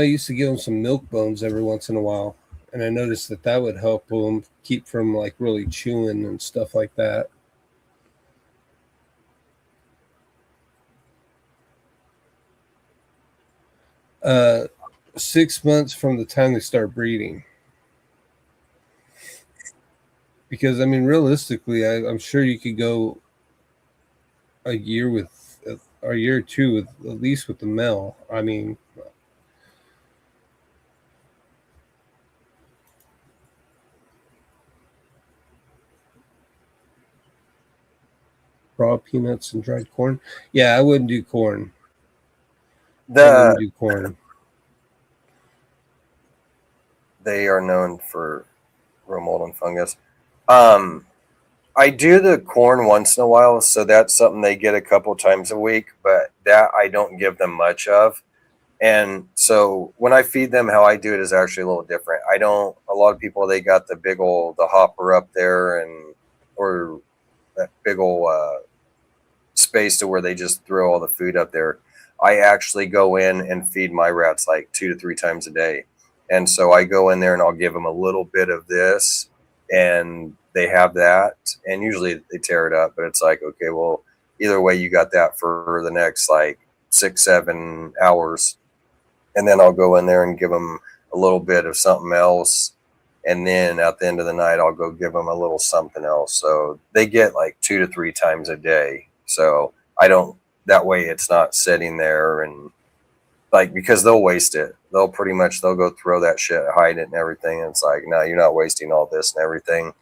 used to give them some milk bones every once in a while, and I noticed that would help them keep from like really chewing and stuff like that. 6 months from the time they start breeding. Because I mean, realistically, I'm sure you could go a year or two with at least with the male. I mean, raw peanuts and dried corn. Yeah, I wouldn't do corn. I wouldn't do corn. They are known for row mold and fungus. I do the corn once in a while, so that's something they get a couple times a week, but that I don't give them much of. And so when I feed them, how I do it is actually a little different. A lot of people, they got the hopper up there or that big old space to where they just throw all the food up there. I actually go in and feed my rats like 2 to 3 times a day. And so I go in there and I'll give them a little bit of this, and they have that. And usually they tear it up, but it's like, okay, well, either way, you got that for the next like 6-7 hours. And then I'll go in there and give them a little bit of something else. And then at the end of the night, I'll go give them a little something else. So they get like 2 to 3 times a day. So I don't, that way it's not sitting there and like, because they'll waste it. They'll go throw that shit, hide it and everything. And it's like, no, you're not wasting all this and everything.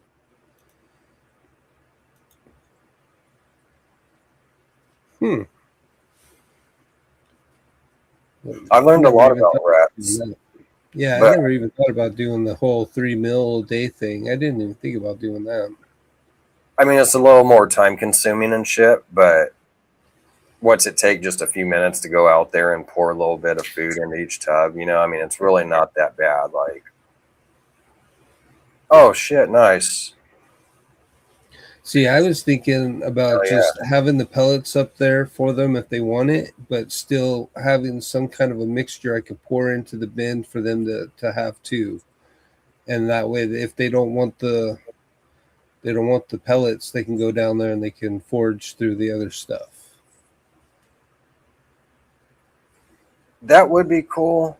I've learned a lot about rats. Yeah, I never even thought about doing the whole 3 meal a day thing. I didn't even think about doing that. I mean, it's a little more time consuming and shit, but what's it take just a few minutes to go out there and pour a little bit of food into each tub? You know, I mean, it's really not that bad. Like, oh shit, nice. See, I was thinking about just having the pellets up there for them if they want it, but still having some kind of a mixture I could pour into the bin for them to have too. And that way, if they don't want the pellets, they can go down there and they can forage through the other stuff. That would be cool.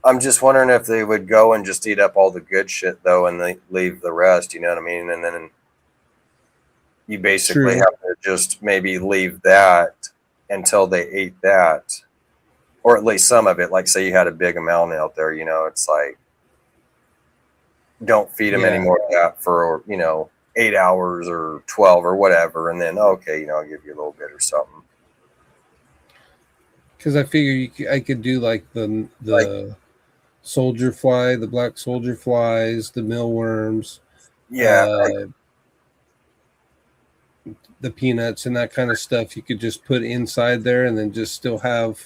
I'm just wondering if they would go and just eat up all the good shit though, and they leave the rest. You know what I mean? And then you basically have to just maybe leave that until they ate that, or at least some of it. Like, say you had a big amount out there, you know, it's like, don't feed them any more of that for, 8 hours or 12 or whatever. And then, okay, I'll give you a little bit or something. Because I figure I could do like the soldier fly, the black soldier flies, the mealworms. The peanuts and that kind of stuff you could just put inside there, and then just still have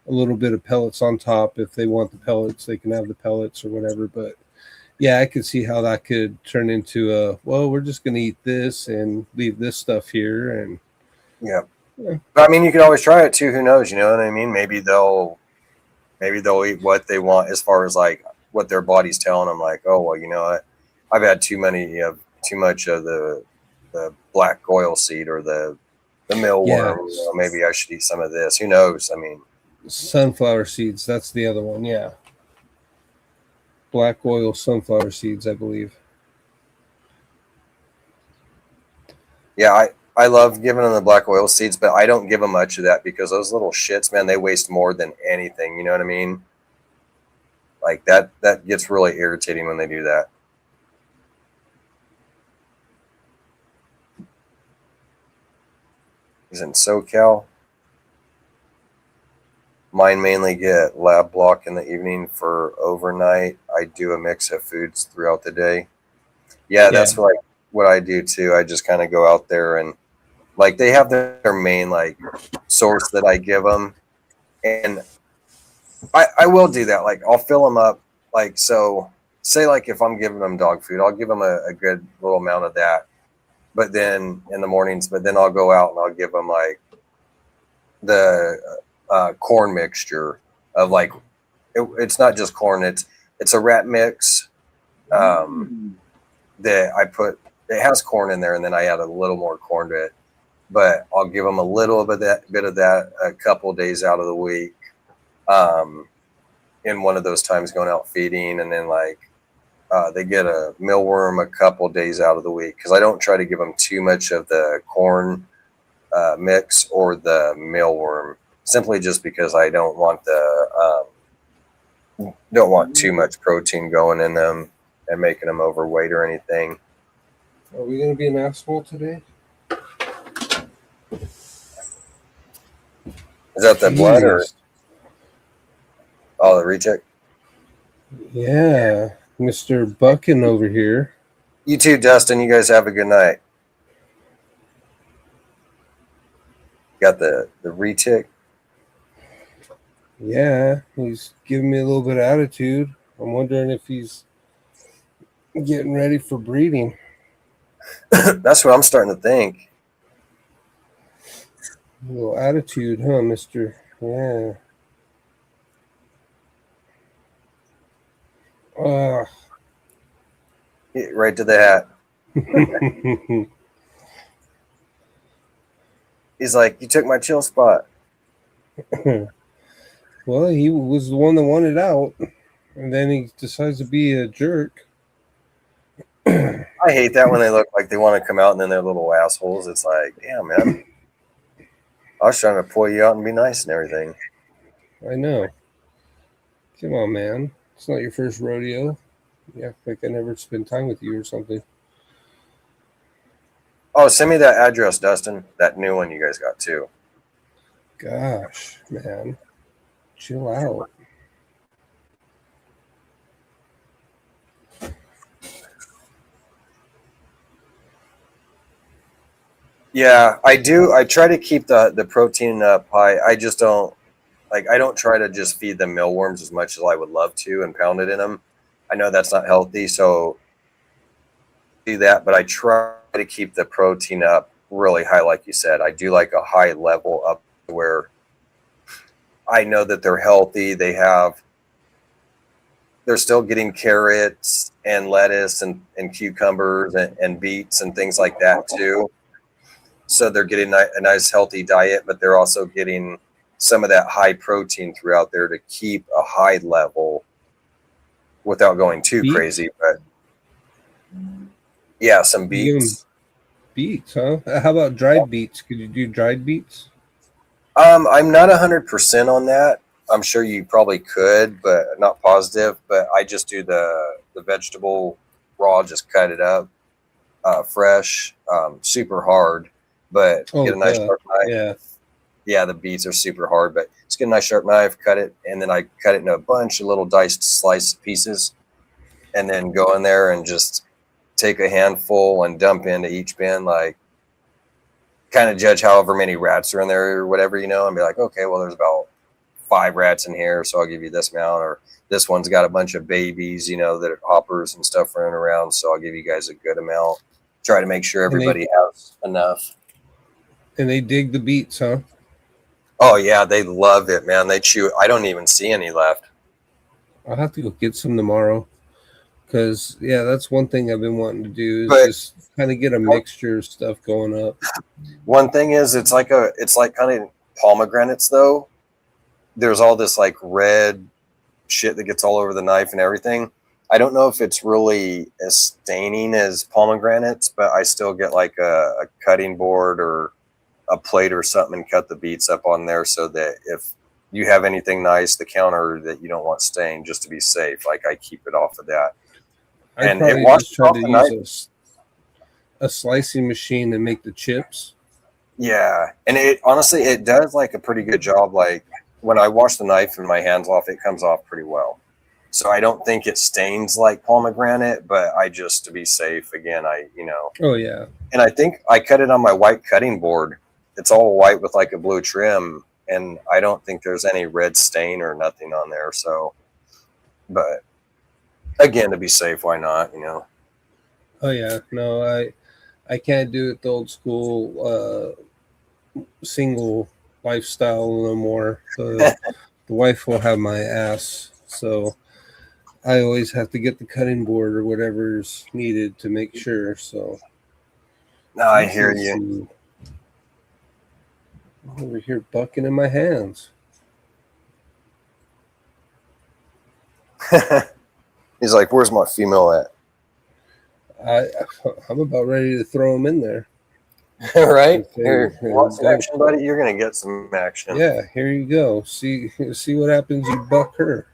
a little bit of pellets on top. If they want the pellets, they can have the pellets or whatever. But yeah, I could see how that could turn into we're just going to eat this and leave this stuff here. And But I mean, you can always try it too. Who knows? You know what I mean? Maybe they'll eat what they want as far as like what their body's telling them. Like, oh, well, you know what? I've had too much of the black oil seed or the mealworm. Maybe I should eat some of this. Who knows? I mean, sunflower seeds. That's the other one. Yeah. Black oil sunflower seeds, I believe. Yeah, I love giving them the black oil seeds, but I don't give them much of that because those little shits, man, they waste more than anything. You know what I mean? Like that gets really irritating when they do that. He's in SoCal. Mine mainly get lab block in the evening for overnight. I do a mix of foods throughout the day. Yeah, that's like what I do too. I just kind of go out there and like they have their main like source that I give them, and I will do that. Like I'll fill them up. Like so, say like if I'm giving them dog food, I'll give them a good little amount of that. But then in the mornings, I'll go out and I'll give them like the corn mixture of like, it's not just corn. It's a rat mix that I put, it has corn in there, and then I add a little more corn to it, but I'll give them a little bit of that a couple days out of the week. In one of those times going out feeding, and then like, they get a mealworm a couple days out of the week because I don't try to give them too much of the corn mix or the mealworm, simply just because I don't want too much protein going in them and making them overweight or anything. Are we going to be an asshole today? Is that the blood or the recheck? Yeah. Mr. Buckin over here. You too, Dustin. You guys have a good night. Got the retick? Yeah, he's giving me a little bit of attitude. I'm wondering if he's getting ready for breeding. That's what I'm starting to think. A little attitude, huh, mister? Yeah. Right to the hat. He's like, you took my chill spot. Well, he was the one that wanted out, and then he decides to be a jerk. I hate that when they look like they want to come out and then they're little assholes. It's like, damn, man. I was trying to pull you out and be nice and everything. I know. Come on, man. It's not your first rodeo. You act like I never spent time with you or something. Oh, send me that address, Dustin. That new one you guys got too. Gosh, man. Chill out. Yeah, I do. I try to keep the protein up high. I just don't I don't try to just feed them mealworms as much as I would love to and pound it in them. I know that's not healthy, so do that, but I try to keep the protein up really high, like you said. I do like a high level up where I know that they're healthy. They're still getting carrots and lettuce and cucumbers and beets and things like that too. So they're getting a nice healthy diet, but they're also getting some of that high protein throughout there to keep a high level without going too Beets? crazy. But yeah, some beets. Beets, huh? How about dried beets? Could you do dried beets? I'm not 100% on that. I'm sure you probably could, but not positive. But I just do the vegetable raw, just cut it up fresh, super hard, but get a nice sharp knife. Yeah, the beets are super hard, but just get a nice sharp knife, cut it, and then I cut it into a bunch of little diced slice pieces, and then go in there and just take a handful and dump into each bin, like kind of judge however many rats are in there or whatever, and be like, okay, well, there's about 5 rats in here, so I'll give you this amount, or this one's got a bunch of babies, that are hoppers and stuff running around, so I'll give you guys a good amount. Try to make sure everybody has enough. And they dig the beets, huh? Oh yeah, they love it, man. They chew it. I don't even see any left. I'll have to go get some tomorrow. Because, that's one thing I've been wanting to do is just kind of get a mixture of stuff going up. One thing is, it's like kind of pomegranates, though. There's all this like red shit that gets all over the knife and everything. I don't know if it's really as staining as pomegranates, but I still get like a cutting board or a plate or something and cut the beets up on there so that if you have anything nice, the counter that you don't want stained, just to be safe, like I keep it off of that. And it just try to use a slicing machine and make the chips. Yeah, and it honestly, it does like a pretty good job. Like when I wash the knife and my hands off, it comes off pretty well. So I don't think it stains like pomegranate, but I just, to be safe, again, Oh yeah. And I think I cut it on my white cutting board. It's all white with like a blue trim, and I don't think there's any red stain or nothing on there. So, but again, to be safe, why not? Oh yeah. No, I can't do it the old school single lifestyle no more. The wife will have my ass, so I always have to get the cutting board or whatever's needed to make sure. So no, I hear you. I'm over here bucking in my hands. He's like, "Where's my female at?" I'm about ready to throw him in there. Right? Here, want some action, buddy? You're gonna get some action. Yeah, here you go. See what happens. You buck her.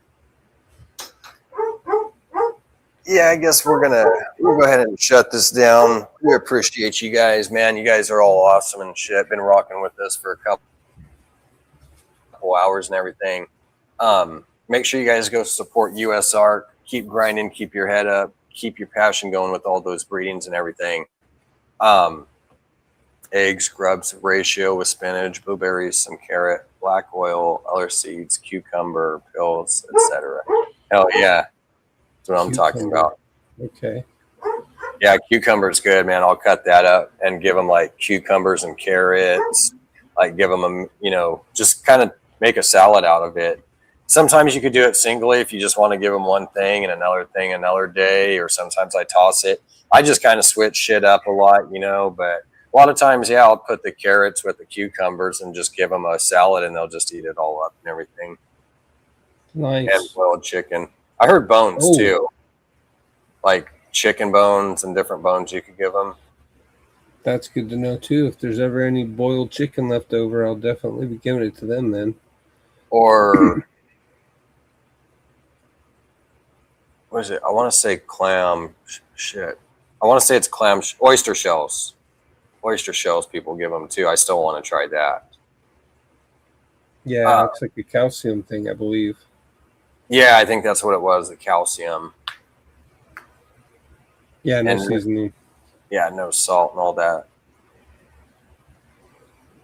Yeah, I guess we'll go ahead and shut this down. We appreciate you guys, man. You guys are all awesome and shit. Been rocking with us for a couple hours and everything. Make sure you guys go support USR. Keep grinding, keep your head up, keep your passion going with all those breedings and everything. Eggs, grubs ratio with spinach, blueberries, some carrot, black oil, other seeds, cucumber, pills, etc. Hell yeah. That's what I'm talking about. Okay. Yeah, cucumber's good, man. I'll cut that up and give them like cucumbers and carrots, like give them a, you know, just kind of make a salad out of it. Sometimes you could do it singly if you just want to give them one thing and another thing another day, or sometimes I toss it. I just kind of switch shit up a lot, you know, but a lot of times, yeah, I'll put the carrots with the cucumbers and just give them a salad and they'll just eat it all up and everything. Nice. And boiled chicken. I heard bones Oh. too, like chicken bones and different bones you could give them. That's good to know too. If there's ever any boiled chicken left over, I'll definitely be giving it to them then. Or what is it? I want to say clam. Shit. I want to say it's clam, oyster shells. Oyster shells people give them too. I still want to try that. Yeah, it's like a calcium thing, I believe. Yeah, I think that's what it was, the calcium. Yeah, no And- seasoning. Yeah, no salt and all that.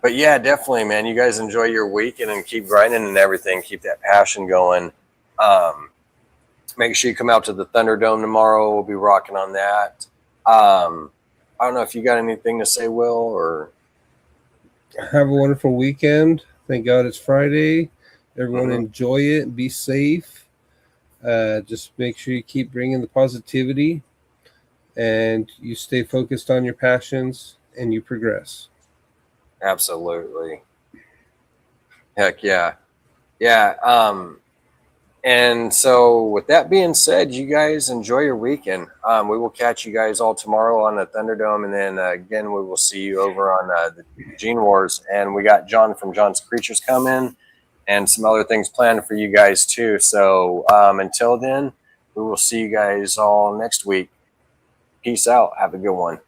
But yeah, definitely, man. You guys enjoy your weekend and keep grinding and everything. Keep that passion going. Make sure you come out to the Thunderdome tomorrow. We'll be rocking on that. I don't know if you got anything to say, Will, or Have a wonderful weekend. Thank God it's Friday. Everyone Mhm. enjoy it. Be safe. Just make sure you keep bringing the positivity and you stay focused on your passions and you progress. absolutely. Heck yeah. Yeah. And so with that being said, you guys enjoy your weekend. We will catch you guys all tomorrow on the Thunderdome. And then again, we will see you over on the Gene Wars. And we got John from John's Creatures coming and some other things planned for you guys too. So until then, we will see you guys all next week. Peace out. Have a good one.